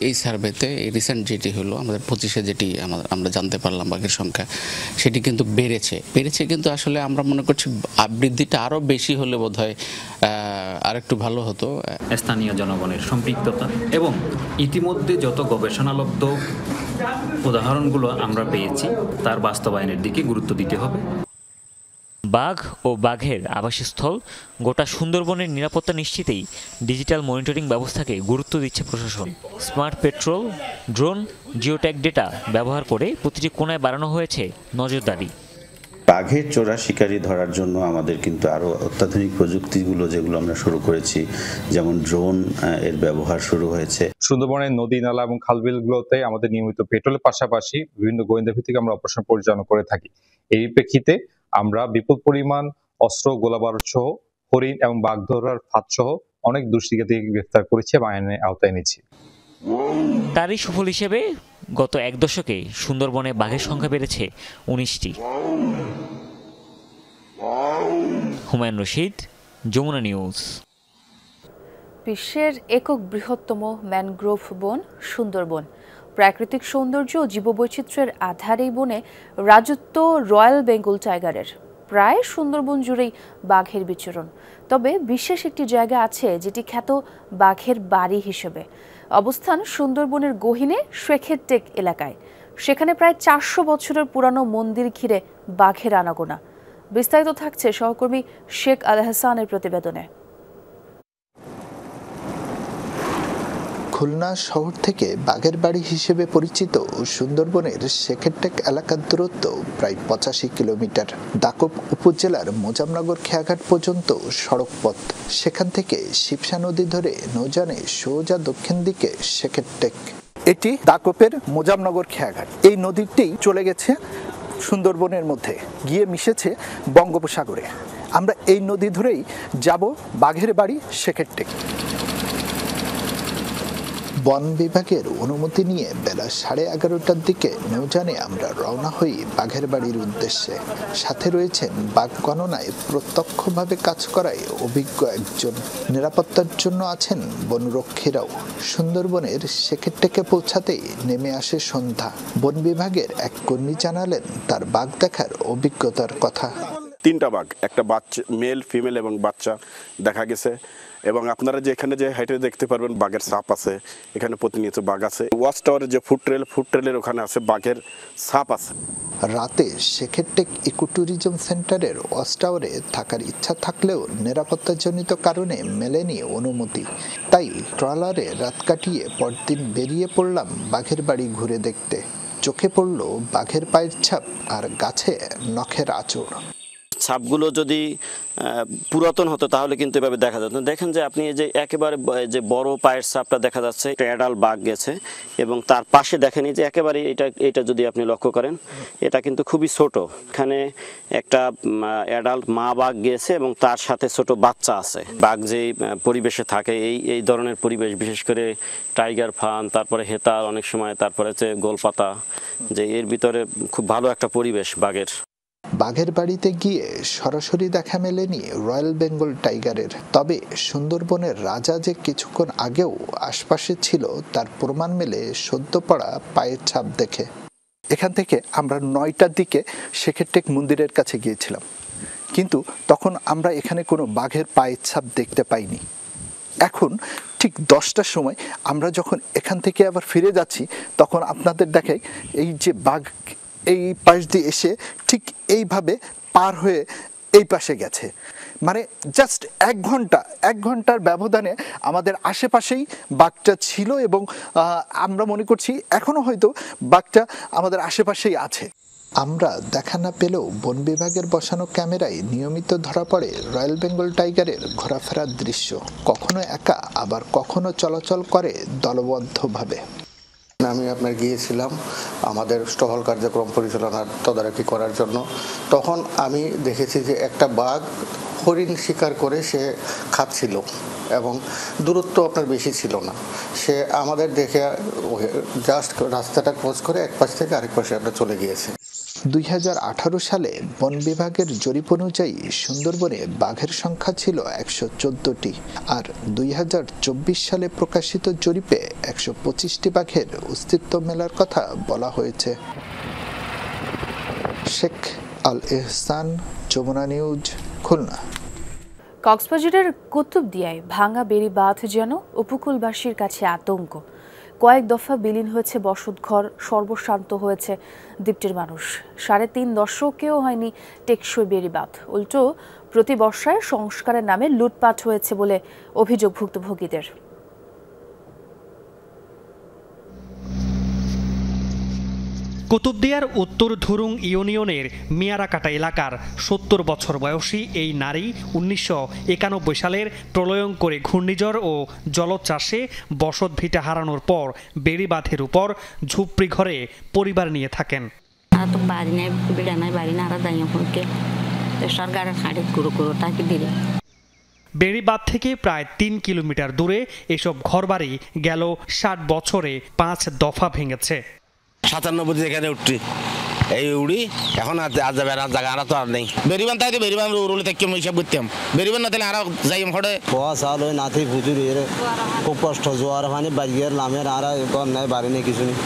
এই সার্ভেতে রিসেন্ট যেটি হলো আমাদের 25-এ যেটি আমরা জানতে পারলাম বাঘের সংখ্যা, সেটি কিন্তু বেড়েছে কিন্তু আসলে আমরা মনে করছি বৃদ্ধিটা আরও বেশি হলে বোধহয় আরেকটু ভালো হতো। স্থানীয় জনগণের সম্পৃক্ততা এবং ইতিমধ্যে যত গবেষণালব্ধ উদাহরণগুলো আমরা পেয়েছি তার বাস্তবায়নের দিকে গুরুত্ব দিতে হবে। বাঘ ও বাঘের আবাসস্থল, গোটা সুন্দরবনের নিরাপত্তা নিশ্চিতেই ডিজিটাল মনিটরিং ব্যবস্থাকে গুরুত্ব দিচ্ছে প্রশাসন। Smart petrol, drone, geotag data ব্যবহার করে প্রতিটি কোণায় বাড়ানো হয়েছে নজরদারি। বাঘের চোরা শিকারী ধরার জন্য আমাদের কিন্তু আরও অত্যাধুনিক প্রযুক্তিগুলো যেগুলো আমরা শুরু করেছি, যেমন ড্রোন এর ব্যবহার শুরু হয়েছে। সুন্দরবনের নদী, নালা এবং খালবিলগুলোতে আমাদের নিয়মিত পেট্রোলের পাশাপাশি বিভিন্ন গোয়েন্দা ভিত্তিক আমরা অপারেশন পরিচালনা করে থাকি। এই প্রেক্ষিতে আমরা বিপুল পরিমাণ অস্ত্র, গোলাবারুদ সহ হরিণ এবং বাঘ ধরার ফাঁদ সহ অনেক দুষ্কৃতীকে গ্রেফতার করেছি এবং আইনের আওতায় এনেছি। তারই সুফল হিসেবে গত এক দশকে সুন্দরবনে বাঘের সংখ্যা বেড়েছে 19টি। হুমায়ুন রশিদ, যমুনা নিউজ। বিশ্বের একক বৃহত্তম ম্যানগ্রোভ বন সুন্দরবন। প্রাকৃতিক সৌন্দর্য ও জীববৈচিত্র্যের আধার এই বনে রাজত্ব রয়্যাল বেঙ্গল টাইগারের। প্রায় সুন্দরবন জুড়েই বাঘের বিচরণ। তবে বিশেষ একটি জায়গা আছে যেটি খ্যাত বাঘের বাড়ি হিসেবে। অবস্থান সুন্দরবনের গহীনে শেখের টেক এলাকায়। সেখানে প্রায় 400 বছরের পুরানো মন্দির ঘিরে বাঘের আনাগোনা। বিস্তারিত থাকছে সহকর্মী শেখ আল হাসানের প্রতিবেদনে। খুলনা শহর থেকে বাঘের বাড়ি হিসেবে পরিচিত সুন্দরবনের শেখেরটেক এলাকার দূরত্ব প্রায় 85 কিলোমিটার। দাকপ উপজেলার মোজামনগর খেয়াঘাট পর্যন্ত সড়ক পথ। সেখান থেকে শিবসা নদী ধরে নৌযানে সোজা দক্ষিণ দিকে শেখেরটেক। এটি দাকপের মোজামনগর খেয়াঘাট। এই নদীটি চলে গেছে সুন্দরবনের মধ্যে, গিয়ে মিশেছে বঙ্গোপসাগরে। আমরা এই নদী ধরেই যাব বাঘের বাড়ি শেখেরটেক। বন বিভাগের অনুমতি নিয়ে বেলা 11:30টার দিকে নৌযানে আমরা রওনা হই বাঘের বাড়ির উদ্দেশ্যে। সাথে রয়েছেন বাঘ গণনায় প্রত্যক্ষভাবে কাজ করায় অভিজ্ঞ একজন। নিরাপত্তার জন্য আছেন বনরক্ষীরাও। সুন্দরবনের শেখেরটেকে পৌঁছাতেই নেমে আসে সন্ধ্যা। বন বিভাগের এক কর্মী জানালেন তার বাঘ দেখার অভিজ্ঞতার কথা। 3টা বাঘ, একটা বাচ্চা, মেল, ফিমেল এবং বাচ্চা দেখা গেছে। এবং আপনারা যে এখানে যে হাইটে দেখতে পারবেন বাঘের ছাপ আছে, এখানে প্রতিনিয়ত বাঘ আছে। ওয়াচ টাওয়ারের যে ফুড ট্রেলের ওখানে আছে বাঘের ছাপ আছে। রাতে শেখেরটেক ইকোট্যুরিজম সেন্টারের ওয়াচ টাওয়ারে থাকার ইচ্ছা থাকলেও নিরাপত্তাজনিত কারণে মেলেনি অনুমতি। তাই ট্রলারে রাত কাটিয়ে পরদিন বেরিয়ে পড়লাম বাঘের বাড়ি ঘুরে দেখতে। চোখে পড়ল বাঘের পায়ের ছাপ আর গাছে নখের আঁচড়। ছাপগুলো যদি পুরাতন হতো তাহলে কিন্তু এভাবে দেখা যেত। দেখেন যে আপনি এই যে একেবারে যে বড় পায়ের ছাপটা দেখা যাচ্ছে, একটা অ্যাডাল্ট বাঘ গেছে, এবং তার পাশে দেখেন এই যে একেবারে এটা যদি আপনি লক্ষ্য করেন, এটা কিন্তু খুবই ছোট। এখানে একটা অ্যাডাল্ট মা বাঘ গিয়েছে এবং তার সাথে ছোট বাচ্চা আছে। বাঘ যেই পরিবেশে থাকে, এই ধরনের পরিবেশ, বিশেষ করে টাইগার ফার্ম, তারপরে হেতাল, অনেক সময় তারপরে হচ্ছে গোলপাতা, যে এর ভিতরে খুব ভালো একটা পরিবেশ বাঘের। বাঘের বাড়িতে গিয়ে সরাসরি দেখা মেলেনি রয়্যাল বেঙ্গল টাইগারের, তবে সুন্দরবনের রাজা যে কিছুক্ষণ আগেও আশপাশে ছিল তার প্রমাণ মেলে সদ্য পড়া পায়ের ছাপ দেখে। এখান থেকে আমরা 9টার দিকে শেখেরটেক মন্দিরের কাছে গিয়েছিলাম, কিন্তু তখন আমরা এখানে কোনো বাঘের পায়ের ছাপ দেখতে পাইনি। এখন ঠিক 10টার সময় আমরা যখন এখান থেকে আবার ফিরে যাচ্ছি, তখন আপনাদের দেখাই এই যে বাঘ এই পাশ দিয়ে এসে ঠিক এইভাবে পার হয়ে এই পাশে গেছে। মানে জাস্ট 1 ঘন্টার ব্যবধানে আমাদের আশেপাশেই বাঘটা ছিল, এবং আমরা মনে করছি এখনো হয়তো বাঘটা আমাদের আশেপাশেই আছে। আমরা দেখা না পেলেও বন বিভাগের বসানো ক্যামেরায় নিয়মিত ধরা পড়ে রয়্যাল বেঙ্গল টাইগারের ঘোরাফেরার দৃশ্য। কখনো একা, আবার কখনো চলাচল করে দলবদ্ধভাবে। আমি আপনার গিয়েছিলাম আমাদের টহল কার্যক্রম পরিচালনার তদারকি করার জন্য। তখন আমি দেখেছি যে একটা বাঘ হরিণ শিকার করে সে খাচ্ছিল, এবং দূরত্ব আপনার বেশি ছিল না। সে আমাদের দেখে জাস্ট রাস্তাটা ক্রস করে এক পাশ থেকে আরেক পাশে আমরা চলে গিয়েছে। 2018 সালে বন বিভাগের জরিপ অনুযায়ী সুন্দরবনে বাঘের সংখ্যা ছিল 114টি, আর 2024 সালে প্রকাশিত জরিপে 125টি বাঘের অস্তিত্ব মেলার কথা বলা হয়েছে। শেখ আল এহসান, যমুনা নিউজ, খুলনা। কক্সবাজারের কুতুবদিয়ায় ভাঙা বেড়িবাঁধ যেন উপকূলবাসীর কাছে আতঙ্ক। কয়েক দফা বিলীন হয়েছে বসতঘর, সর্বশান্ত হয়েছে দ্বীপটির মানুষ। 3.5 দশকেও হয়নি টেকসই বেড়িবাঁধ। উল্টো প্রতি বর্ষায় সংস্কারের নামে লুটপাট হয়েছে বলে অভিযোগ ভুক্তভোগীদের। কুতুবদিয়ার উত্তর ধুরুং ইউনিয়নের মিয়ারাকাটা এলাকার 70 বছর বয়সী এই নারী 1991 সালের প্রলয়ঙ্করী ঘূর্ণিঝড় ও জলোচ্ছ্বাসে বসত ভিটা হারানোর পর বেড়িবাঁধের উপর ঝুপড়ি ঘরে পরিবার নিয়ে থাকেন। বেড়িবাঁধ থেকে প্রায় 3 কিলোমিটার দূরে এসব ঘরবাড়ি গেল 60 বছরে 5 দফা ভেঙেছে। 97 এখানে উঠছি, এই উড়ি এখন জায়গা আর তো আর নেই। বেরিবান তাই বেরিবান রুলে থেকে হিসাব করতাম, বেরিবান না তাহলে আর যাই ফটে সাল ওই নাথি প্রচুর খুব কষ্ট, জোয়ার পানি বাড়িয়ে নামের আর নাই বাড়ি নেই, কিছু নেই।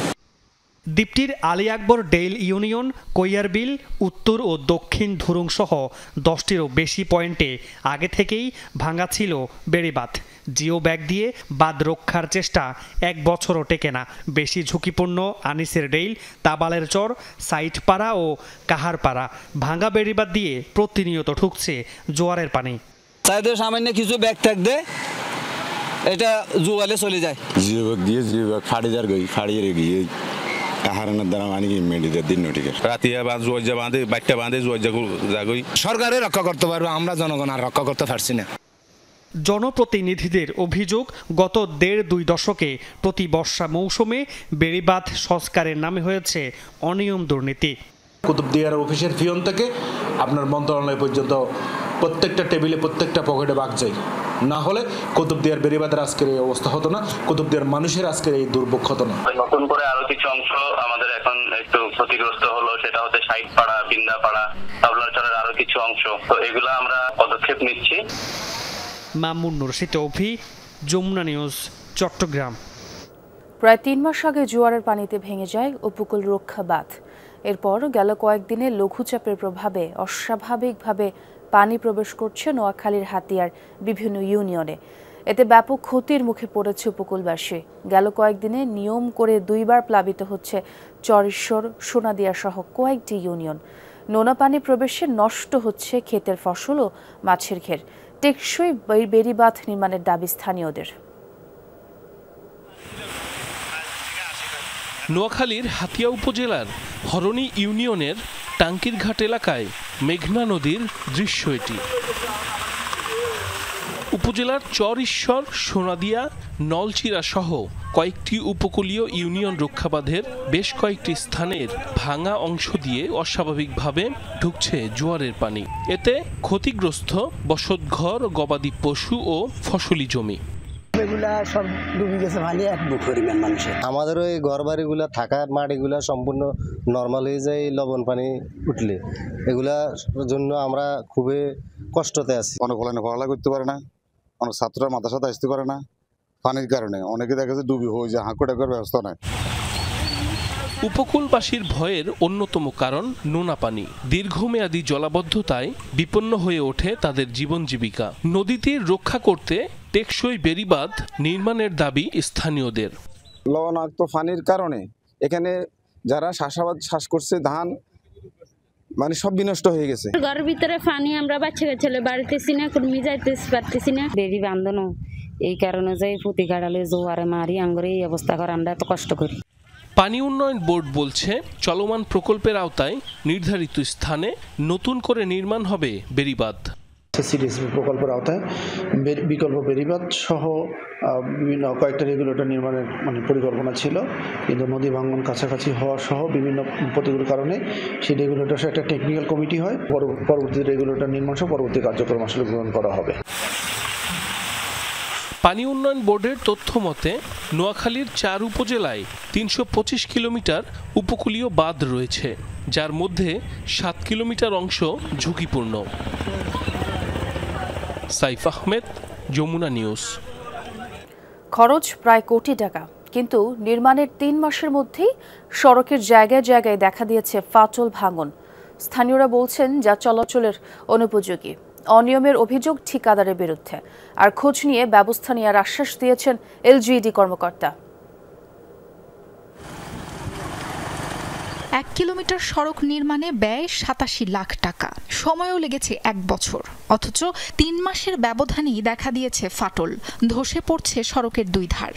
দ্বীপটির আলী আকবর ডেইল ইউনিয়ন, কৈয়ারবিল, উত্তর ও দক্ষিণ ধুরুং সহ 10টিরও বেশি পয়েন্টে আগে থেকেই ভাঙা ছিল বেড়িবাঁধ। জিও ব্যাগ দিয়ে বাঁধ রক্ষার চেষ্টা 1 বছরও টেকে না। বেশি ঝুঁকিপূর্ণ আনিসের ডেইল, তাবালের চর, সাইটপাড়া ও কাহারপাড়া। ভাঙা বেড়িবাঁধ দিয়ে প্রতিনিয়ত ঠুকছে জোয়ারের পানি। তাদের সামান্য কিছু ব্যাগ থাকবে, এটা জোয়ালে চলে যায়। জিও ব্যাগ দিয়ে জিও ব্যাগ ফাড়িদার গই ফাড়িয়ে গিয়ে সরকারে রক্ষা করতে পারবে, আমরা জনগণ আর রক্ষা করতে পারছি না। জনপ্রতিনিধিদের অভিযোগ, গত 1.5-2 দশকে প্রতি বর্ষা মৌসুমে বেড়িবাঁধ সংস্কারের নামে হয়েছে অনিয়ম, দুর্নীতি। কুতুবদিয়ার অফিসের পিয়ন থেকে আপনার মন্ত্রণালয় পর্যন্ত প্রত্যেকটা টেবিলে, প্রত্যেকটা পকেটে বাঘ চাই। না হলে কুতুবদিয়ার বেড়িবাঁধের আজকের এই অবস্থা হতো না, কুতুবদিয়ার মানুষের আজকের এই দুর্ভোগ হতো না। নতুন করে আরো কিছু অংশ আমাদের এখন একটু ক্ষতিগ্রস্ত হলো, সেটা হচ্ছে সাইটপাড়া, বিন্দাপাড়া, তাবলারচরের আরো কিছু অংশ। তো এগুলো আমরা পদক্ষেপ নিচ্ছি। মামুন নুরশি তৌফি, যমুনা নিউজ, চট্টগ্রাম। প্রায় 3 মাস আগে জোয়ারের পানিতে ভেঙে যায় উপকূল রক্ষা বাঁধ। এরপর গেল কয়েকদিনে লঘুচাপের প্রভাবে অস্বাভাবিকভাবে পানি প্রবেশ করছে নোয়াখালীর হাতিয়ার বিভিন্ন ইউনিয়নে। এতে ব্যাপক ক্ষতির মুখে পড়েছে উপকূলবাসী। গেল কয়েকদিনে নিয়ম করে 2 বার প্লাবিত হচ্ছে চরেশ্বর, সোনাদিয়া সহ কয়েকটি ইউনিয়ন। নোনা পানি প্রবেশে নষ্ট হচ্ছে ক্ষেতের ফসল ও মাছের ঘের। টেকসই বেড়িবাঁধ নির্মাণের দাবি স্থানীয়দের। নোয়াখালীর হাতিয়া উপজেলার হরণী ইউনিয়নের টাঙ্কিরঘাট এলাকায় মেঘনা নদীর দৃশ্য এটি। উপজেলার চরঈশ্বর, সোনাদিয়া, নলচিরা সহ কয়েকটি উপকূলীয় ইউনিয়ন রক্ষাবাঁধের বেশ কয়েকটি স্থানের ভাঙা অংশ দিয়ে অস্বাভাবিকভাবে ঢুকছে জোয়ারের পানি। এতে ক্ষতিগ্রস্ত বসতঘর, গবাদি পশু ও ফসলি জমি। এগুলা সব ডুবে গেছে, পানি এক বুক পরিমাণ মানুষের। আমাদের ওই ঘর বাড়িগুলা থাকার মাটিগুলা সম্পূর্ণ নর্মাল হয়ে যায় লবণ পানি উঠলে। এগুলার জন্য আমরা খুবই কষ্টতে আছি। অনেক পড়ালেখা করতে পারে না, অনেক ছাত্ররা মাদ্রাসাতে আসতে পারে না পানির কারণে। অনেকে দেখা যাচ্ছে ডুবি হয়ে যায়, হাঁকু টাকার ব্যবস্থা নাই। উপকূলবাসীর ভয়ের অন্যতম কারণ নোনা পানি। দীর্ঘমেয়াদী জলাবদ্ধতায় বিপন্ন হয়ে ওঠে তাদের জীবন জীবিকা। নদী তীর রক্ষা করতে টেকসই বেড়িবাঁধ নির্মাণের দাবি স্থানীয়দের। লবণাক্ত পানির কারণে এখানে যারা চাষ করছে ধান মানে সব বিনষ্ট হয়ে গেছে। ঘরের ভিতরে পানি, আমরা বাচ্চা ছেলে বাড়িতেছি না, কর্মী যাইতে পারতেছি না। বেরি বান্ধনো এই কারণে যে পুঁতি কাটালে জোয়ারে মারি আঙ্গরে এই অবস্থা করে আমরা এত কষ্ট করি। পানি উন্নয়ন বোর্ড বলছে চলমান প্রকল্পের আওতায় নির্ধারিত স্থানে নতুন করে নির্মাণ হবে বেড়িবাঁধ। সিডিএসপি প্রকল্পের আওতায় বিকল্প বেড়িবাঁধ সহ বিভিন্ন কয়েকটা রেগুলেটর নির্মাণের পরিকল্পনা ছিল, কিন্তু নদী ভাঙন কাছাকাছি হওয়া সহ বিভিন্ন প্রতিকূল কারণে সেই রেগুলেটর একটা টেকনিক্যাল কমিটি হয়। পরবর্তী রেগুলেটর নির্মাণ সহ পরবর্তী কার্যক্রম আসলে গ্রহণ করা হবে। পানি উন্নয়ন বোর্ডের তথ্য মতে নোয়াখালীর 4 উপজেলায় 325 কিলোমিটার উপকূলীয় বাঁধ রয়েছে, যার মধ্যে 7 কিলোমিটার অংশ ঝুঁকিপূর্ণ। সাইফ আহমেদ, যমুনা নিউজ। খরচ প্রায় কোটি টাকা, কিন্তু নির্মাণের 3 মাসের মধ্যেই সড়কের জায়গায় জায়গায় দেখা দিয়েছে ফাটল ভাঙন। স্থানীয়রা বলছেন যা চলাচলের অনুপযোগী। অনিয়মের অভিযোগ ঠিকাদারের বিরুদ্ধে, আর খোঁজ নিয়ে ব্যবস্থা নেওয়ার আশ্বাস দিয়েছেন এলজিইডি কর্মকর্তা। 1 কিলোমিটার সড়ক নির্মাণে ব্যয় 87 লাখ টাকা, সময়ও লেগেছে 1 বছর। অথচ 3 মাসের ব্যবধানেই দেখা দিয়েছে ফাটল, ধসে পড়ছে সড়কের 2 ধার।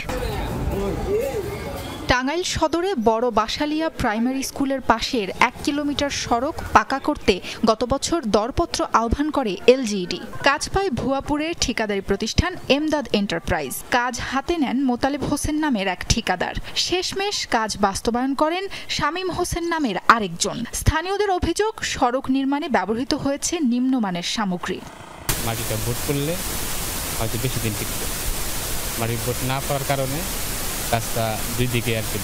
টাঙ্গাইল সদরে বড় বাসালিয়া প্রাইমারি স্কুলের পাশের 1 কিলোমিটার সড়ক পাকা করতে গত বছর দরপত্র আহ্বান করে এলজিইডি। কাজ পায় ভুয়াপুরের ঠিকাদারি প্রতিষ্ঠান এমদাদ এন্টারপ্রাইজ। কাজ হাতে নেন মোতালেব হোসেন নামের এক ঠিকাদার। শেষমেশ কাজ বাস্তবায়ন করেন শামীম হোসেন নামের আরেকজন। স্থানীয়দের অভিযোগ সড়ক নির্মাণে ব্যবহৃত হয়েছে নিম্নমানের সামগ্রী। মাটিটা ভোট করলে হয়তো বেশি দিন টিকবে, মাটি ভোট না পাওয়ার কারণে রাস্তা 2 দিকে আর কি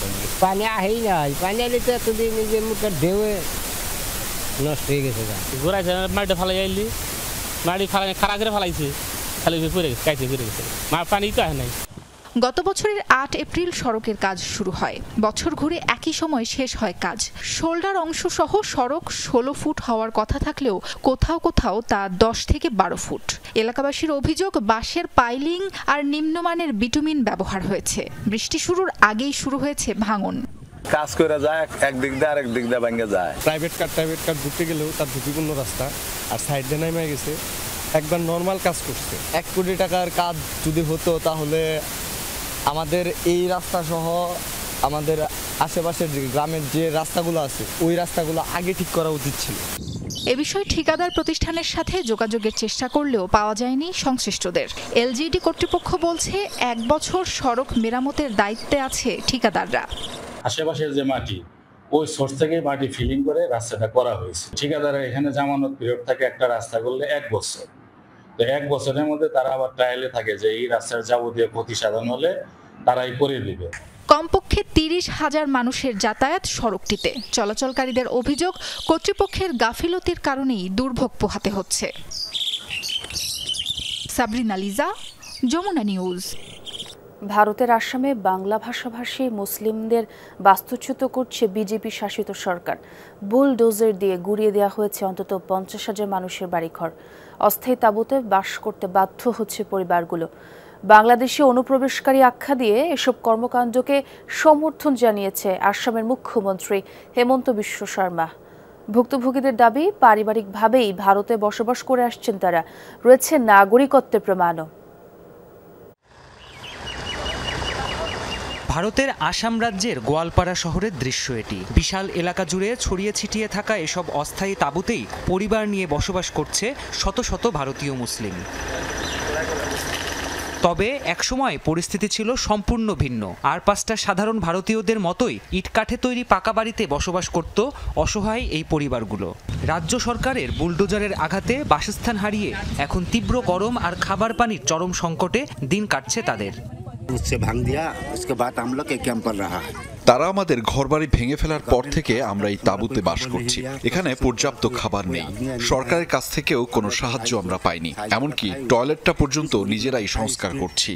পানি আহেই নাই। পানি এলে তো এতদিন যে মুখের ঢেউয়ে নষ্ট হয়ে গেছে। ঘোরাইছে মাটিটা ফালাই আইলি, মাটি ফালাই খারাপ করে ফালাইছে, খালি পড়ে গেছে, কাইতে পড়ে গেছে, পানি তো আহে নাই। গত বছরের 8 এপ্রিল সড়কের কাজ শুরু হয়। বছর ঘুরে একই সময় শেষ হয় কাজ। শোল্ডার অংশ সহ সড়ক 16 ফুট হওয়ার কথা থাকলেও কোথাও কোথাও তা 10 থেকে 12 ফুট। এলাকাবাসীর অভিযোগ বাঁশের পাইলিং আর নিম্নমানের বিটুমিন ব্যবহার হয়েছে। বৃষ্টি শুরুর আগেই শুরু হয়েছে ভাঙন। কাজ করে যায় একদিক দিয়ে আরেক দিক দিয়ে ভাঙে যায়। প্রাইভেট কার ঢুকতে গেলেও তার ঝুঁকিপূর্ণ রাস্তা, আর সাইড দিয়ে নেমে গেছে। একবার নর্মাল কাজ করছে। 1 কোটি টাকার কাজ যদি হতো তাহলে আমাদের এই রাস্তা সহ আমাদের আশেপাশের গ্রামের যে রাস্তাগুলো আছে ওই রাস্তাগুলো আগে ঠিক করা উচিত ছিল। এ বিষয়ে ঠিকাদার প্রতিষ্ঠানের সাথে যোগাযোগের চেষ্টা করলেও পাওয়া যায়নি সংশ্লিষ্টদের। এলজিইডি কর্তৃপক্ষ বলছে 1 বছর সড়ক মেরামতের দায়িত্বে আছে ঠিকাদাররা। আশেপাশের যে মাটি, ওই সোর্স থেকে মাটি ফিলিং করে রাস্তাটা করা হয়েছে। ঠিকাদাররা এখানে জামানত পিরিয়ড থাকে একটা রাস্তা করলে 1 বছর। তো 1 বছরের মধ্যে তারা আবার ট্রায়ালে থাকে যে এই রাস্তার যাবতীয় ক্ষতি সাধন হলে তারাই করে দিবে। কমপক্ষে 30,000 মানুষের যাতায়াত সড়কটিতে। চলাচলকারীদের অভিযোগ কর্তৃপক্ষের গাফিলতির কারণেই দুর্ভোগ পোহাতে হচ্ছে। সাবরিনা লিজা, যমুনা নিউজ। ভারতের আসামে বাংলা ভাষাভাষী মুসলিমদের বাস্তুচ্যুত করছে বিজেপি শাসিত সরকার। বুলডোজার দিয়ে গুড়িয়ে দেওয়া হয়েছে অন্তত 50,000 মানুষের বাড়িঘর। অস্থায়ী তাঁবুতে বাস করতে বাধ্য হচ্ছে পরিবারগুলো। বাংলাদেশে অনুপ্রবেশকারী আখ্যা দিয়ে এসব কর্মকাণ্ডকে সমর্থন জানিয়েছে আসামের মুখ্যমন্ত্রী হেমন্ত বিশ্ব শর্মা। ভুক্তভোগীদের দাবি, পারিবারিকভাবেই ভারতে বসবাস করে আসছেন তারা, রয়েছে নাগরিকত্বের প্রমাণও। ভারতের আসাম রাজ্যের গোয়ালপাড়া শহরের দৃশ্য এটি। বিশাল এলাকা জুড়ে ছড়িয়ে ছিটিয়ে থাকা এসব অস্থায়ী তাঁবুতেই পরিবার নিয়ে বসবাস করছে শত শত ভারতীয় মুসলিম। তবে একসময় পরিস্থিতি ছিল সম্পূর্ণ ভিন্ন। আর 5টা সাধারণ ভারতীয়দের মতোই ইটকাঠে তৈরি পাকা বাড়িতে বসবাস করত অসহায় এই পরিবারগুলো। রাজ্য সরকারের বুলডোজারের আঘাতে বাসস্থান হারিয়ে এখন তীব্র গরম আর খাবার পানির চরম সংকটে দিন কাটছে তাদের। তারা আমাদের ঘরবাড়ি ভেঙে ফেলার পর থেকে আমরা এই তাঁবুতে বাস করছি। এখানে পর্যাপ্ত খাবার নেই, সরকারের কাছ থেকেও কোনো সাহায্য আমরা পাইনি, এমনকি টয়লেটটা পর্যন্ত নিজেরাই সংস্কার করছি।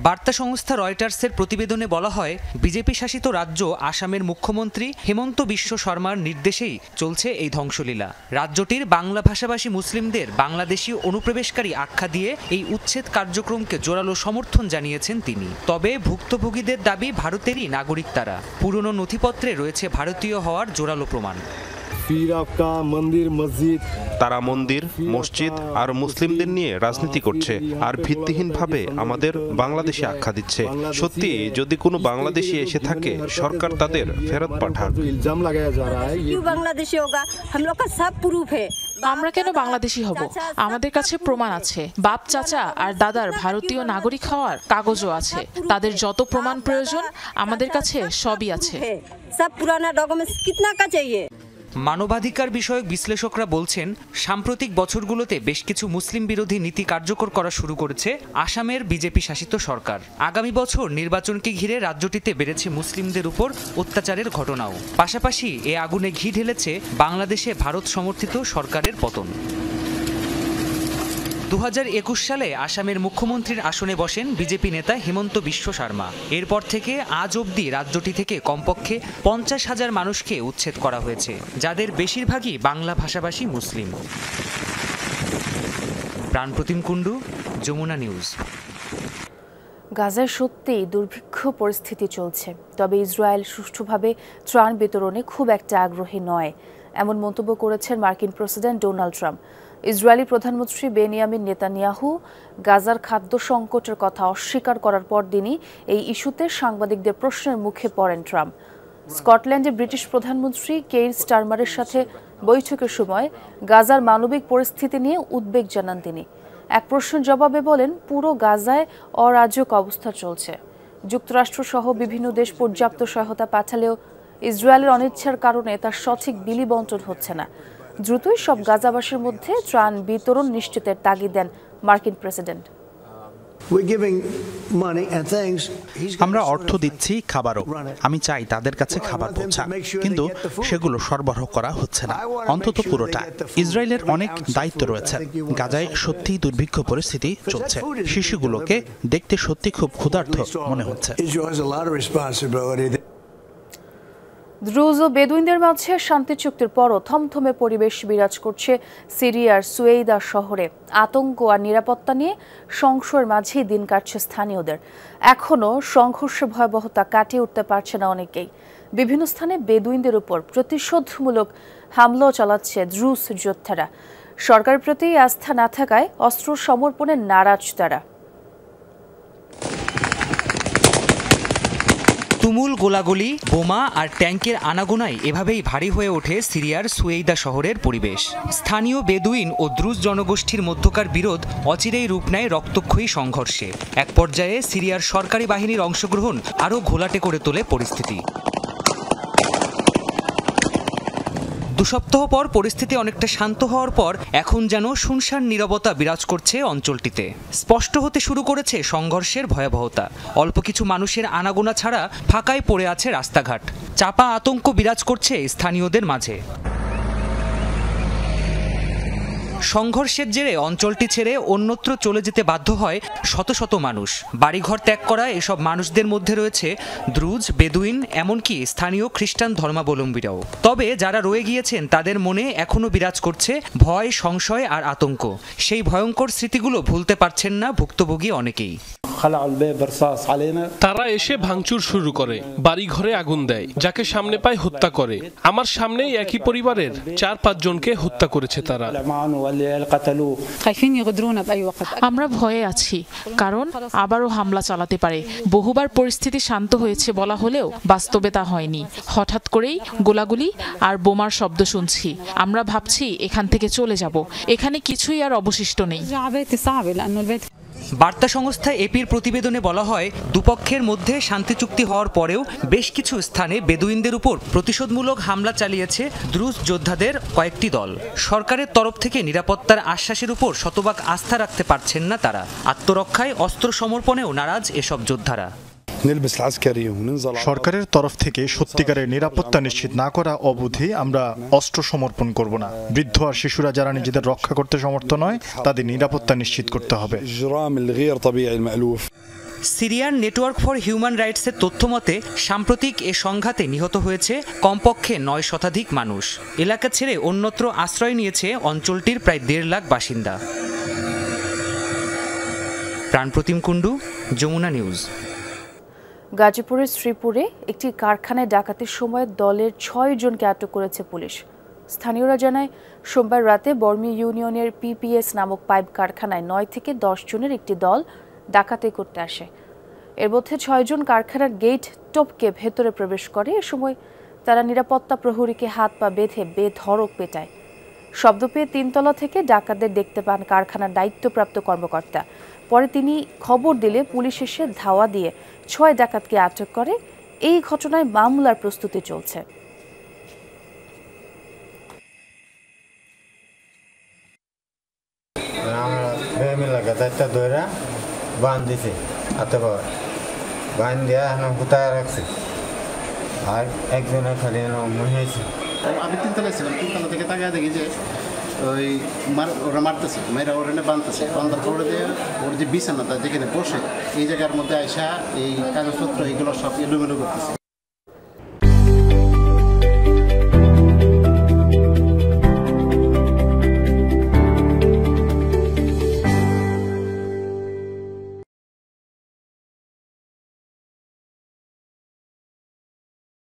বার্তা সংস্থা রয়টার্সের প্রতিবেদনে বলা হয়, বিজেপি শাসিত রাজ্য আসামের মুখ্যমন্ত্রী হেমন্ত বিশ্ব শর্মার নির্দেশেই চলছে এই ধ্বংসলীলা। রাজ্যটির বাংলা ভাষাভাষী মুসলিমদের বাংলাদেশি অনুপ্রবেশকারী আখ্যা দিয়ে এই উচ্ছেদ কার্যক্রমকে জোরালো সমর্থন জানিয়েছেন তিনি। তবে ভুক্তভোগীদের দাবি ভারতেরই নাগরিক তারা। পুরনো নথিপত্রে রয়েছে ভারতীয় হওয়ার জোরালো প্রমাণ। তারা মন্দির, মসজিদ আর মুসলিমদের নিয়ে রাজনীতি করছে আর ভিত্তিহীনভাবে আমাদের বাংলাদেশে আখ্যা দিচ্ছে। সত্যি যদি কোনো বাংলাদেশি এসে থাকে, সরকার তাদের ফেরত পাঠাক। আমরা কেন বাংলাদেশি হব? আমাদের কাছে প্রমাণ আছে। বাপ চাচা আর দাদার ভারতীয় নাগরিক হওয়ার কাগজও আছে। তাদের যত প্রমাণ প্রয়োজন আমাদের কাছে সবই আছে। মানবাধিকার বিষয়ক বিশ্লেষকরা বলছেন, সাম্প্রতিক বছরগুলোতে বেশ কিছু মুসলিম বিরোধী নীতি কার্যকর করা শুরু করেছে আসামের বিজেপি শাসিত সরকার। আগামী বছর নির্বাচনকে ঘিরে রাজ্যটিতে বেড়েছে মুসলিমদের উপর অত্যাচারের ঘটনাও। পাশাপাশি এ আগুনে ঘি ঢেলেছে বাংলাদেশে ভারত সমর্থিত সরকারের পতন। 2021 সালে আসামের মুখ্যমন্ত্রীর আসনে বসেন বিজেপি নেতা হেমন্ত বিশ্ব শর্মা। এরপর থেকে আজ অবধি রাজ্যটি থেকে কমপক্ষে 50,000 মানুষকে উচ্ছেদ করা হয়েছে, যাদের বেশিরভাগই বাংলা ভাষাভাষী মুসলিম। প্রাণপ্রতিম কুণ্ডু, যমুনা নিউজ। গাজায় সত্যিই দুর্ভিক্ষ পরিস্থিতি চলছে, তবে ইসরায়েল সুষ্ঠুভাবে ত্রাণ বিতরণে খুব একটা আগ্রহী নয়, এমন মন্তব্য করেছেন মার্কিন প্রেসিডেন্ট ডোনাল্ড ট্রাম্প। ইসরায়েলি প্রধানমন্ত্রী বেনিয়ামিন নেতানিয়াহু গাজার খাদ্য সংকটের কথা অস্বীকার করার পরদিনই এই ইস্যুতে সাংবাদিকদের প্রশ্নের মুখে পড়েন ট্রাম্প। স্কটল্যান্ডে ব্রিটিশ প্রধানমন্ত্রী কেইর স্টারমারের সাথে বৈঠকের সময় গাজার মানবিক পরিস্থিতি নিয়ে উদ্বেগ জানান তিনি। এক প্রশ্নের জবাবে বলেন, পুরো গাজায় অরাজক অবস্থা চলছে। যুক্তরাষ্ট্রসহ বিভিন্ন দেশ পর্যাপ্ত সহায়তা পাঠালেও ইসরায়েলের অনিচ্ছার কারণে তার সঠিক বিলি বণ্টন হচ্ছে না। দ্রুতই সব গাজাবাসীর মধ্যে ত্রাণ বিতরণ নিশ্চিতের তাগিদ দেন মার্কিন প্রেসিডেন্ট। আমরা অর্থ দিচ্ছি, খাবারও। আমি চাই তাদের কাছে খাবার পৌঁছাক, কিন্তু সেগুলো সরবরাহ করা হচ্ছে না, অন্তত পুরোটা। ইসরায়েলের অনেক দায়িত্ব রয়েছে। গাজায় সত্যিই দুর্ভিক্ষ পরিস্থিতি চলছে। শিশুগুলোকে দেখতে সত্যি খুব ক্ষুধার্ত মনে হচ্ছে। দ্রুজ ও বেদুইনদের মাঝে শান্তি চুক্তির পরও থমথমে পরিবেশ বিরাজ করছে সিরিয়ার সুয়েইদা শহরে। আতঙ্ক আর নিরাপত্তা নিয়ে সংশয়ের মাঝেই দিন কাটছে স্থানীয়দের। এখনও সংঘর্ষের ভয়াবহতা কাটিয়ে উঠতে পারছে না অনেকেই। বিভিন্ন স্থানে বেদুইনদের উপর প্রতিশোধমূলক হামলাও চালাচ্ছে দ্রুজ যোদ্ধারা। সরকারের প্রতি আস্থা না থাকায় অস্ত্র সমর্পণে নারাজ তারা। তুমুল গোলাগুলি, বোমা আর ট্যাঙ্কের আনাগোনায় এভাবেই ভারী হয়ে ওঠে সিরিয়ার সুয়েইদা শহরের পরিবেশ। স্থানীয় বেদুইন ও দ্রুজ জনগোষ্ঠীর মধ্যকার বিরোধ অচিরেই রূপ নেয় রক্তক্ষয়ী সংঘর্ষে। এক পর্যায়ে সিরিয়ার সরকারি বাহিনীর অংশগ্রহণ আরও ঘোলাটে করে তোলে পরিস্থিতি। 2 সপ্তাহ পর পরিস্থিতি অনেকটা শান্ত হওয়ার পর এখন যেন শুনশান নীরবতা বিরাজ করছে অঞ্চলটিতে। স্পষ্ট হতে শুরু করেছে সংঘর্ষের ভয়াবহতা। অল্প কিছু মানুষের আনাগোনা ছাড়া ফাঁকায় পড়ে আছে রাস্তাঘাট। চাপা আতঙ্ক বিরাজ করছে স্থানীয়দের মাঝে। সংঘর্ষের জেরে অঞ্চলটি ছেড়ে অন্যত্র চলে যেতে বাধ্য হয় শত শত মানুষ। বাড়িঘর ত্যাগ করা এসব মানুষদের মধ্যে রয়েছে দ্রুজ, বেদুইন, এমনকি স্থানীয় খ্রিস্টান ধর্মাবলম্বীরাও। তবে যারা রয়ে গিয়েছেন তাদের মনে এখনও বিরাজ করছে ভয়, সংশয় আর আতঙ্ক। সেই ভয়ঙ্কর স্মৃতিগুলো ভুলতে পারছেন না ভুক্তভোগী অনেকেই। তারা এসে ভাঙচুর শুরু করে, বাড়ি ঘরে আগুন দেয়, যাকে সামনে পায় হত্যা করে। আমার সামনেই একই পরিবারের 4-5 জনকে হত্যা করেছে তারা। আমরা ভয়ে আছি, কারণ আবারও হামলা চালাতে পারে। বহুবার পরিস্থিতি শান্ত হয়েছে বলা হলেও বাস্তবে তা হয়নি। হঠাৎ করেই গোলাগুলি আর বোমার শব্দ শুনছি। আমরা ভাবছি এখান থেকে চলে যাব, এখানে কিছুই আর অবশিষ্ট নেই। বার্তা সংস্থা এপির প্রতিবেদনে বলা হয়, দুপক্ষের মধ্যে শান্তি চুক্তি হওয়ার পরেও বেশ কিছু স্থানে বেদুইনদের উপর প্রতিশোধমূলক হামলা চালিয়েছে দ্রুজ যোদ্ধাদের কয়েকটি দল। সরকারের তরফ থেকে নিরাপত্তার আশ্বাসের উপর শতভাগ আস্থা রাখতে পারছেন না তারা। আত্মরক্ষায় অস্ত্র সমর্পণেও নারাজ এসব যোদ্ধারা। সরকারের তরফ থেকে সত্যিকারের নিরাপত্তা নিশ্চিত না করা অবধি আমরা অস্ত্র সমর্পণ করব না। বৃদ্ধ আর শিশুরা যারা নিজেদের রক্ষা করতে সমর্থ নয়, তাদের নিরাপত্তা নিশ্চিত করতে হবে। সিরিয়ান নেটওয়ার্ক ফর হিউম্যান রাইটসের তথ্য মতে সাম্প্রতিক এ সংঘাতে নিহত হয়েছে কমপক্ষে 9 শতাধিক মানুষ। এলাকা ছেড়ে অন্যত্র আশ্রয় নিয়েছে অঞ্চলটির প্রায় 1.5 লাখ বাসিন্দা। প্রাণপ্রতিম কুণ্ডু, যমুনা নিউজ। গাজীপুরের শ্রীপুরে একটি কারখানায় ডাকাতির সময় দলের 6 জনকে আটক করেছে পুলিশ। স্থানীয়রা জানায়, সোমবার রাতে বর্মি ইউনিয়নের পিপিএস নামক পাইপ কারখানায় 9 থেকে 10 জনের একটি দল ডাকাতি করতে আসে। এর মধ্যে 6 জন কারখানার গেট টপকে ভেতরে প্রবেশ করে। এ সময় তারা নিরাপত্তা প্রহরীকে হাত পা বেঁধে বেধড়ক পেটায়। শব্দ পেয়ে 3 তলা থেকে ডাকাতদের দেখতে পান কারখানার দায়িত্বপ্রাপ্ত কর্মকর্তা। পরে তিনি খবর দিলে পুলিশ এসে ধাওয়া দিয়ে 6 ডাকাতকে আটক করে। এই ঘটনায় মামলার প্রস্তুতি চলছে। আমি 3 তলায় ছিলাম, 3 তলা থেকে তাকিয়ে দেখি যে ওরা মারতেছে, মেয়েরা ওরা বাঁধতেছে। বান্ধার পরে ওর যে বিছানাটা যেখানে বসে, এই জায়গার মধ্যে আইসা এই কাগজপত্র এগুলো সব এলোমেলো করতেছে।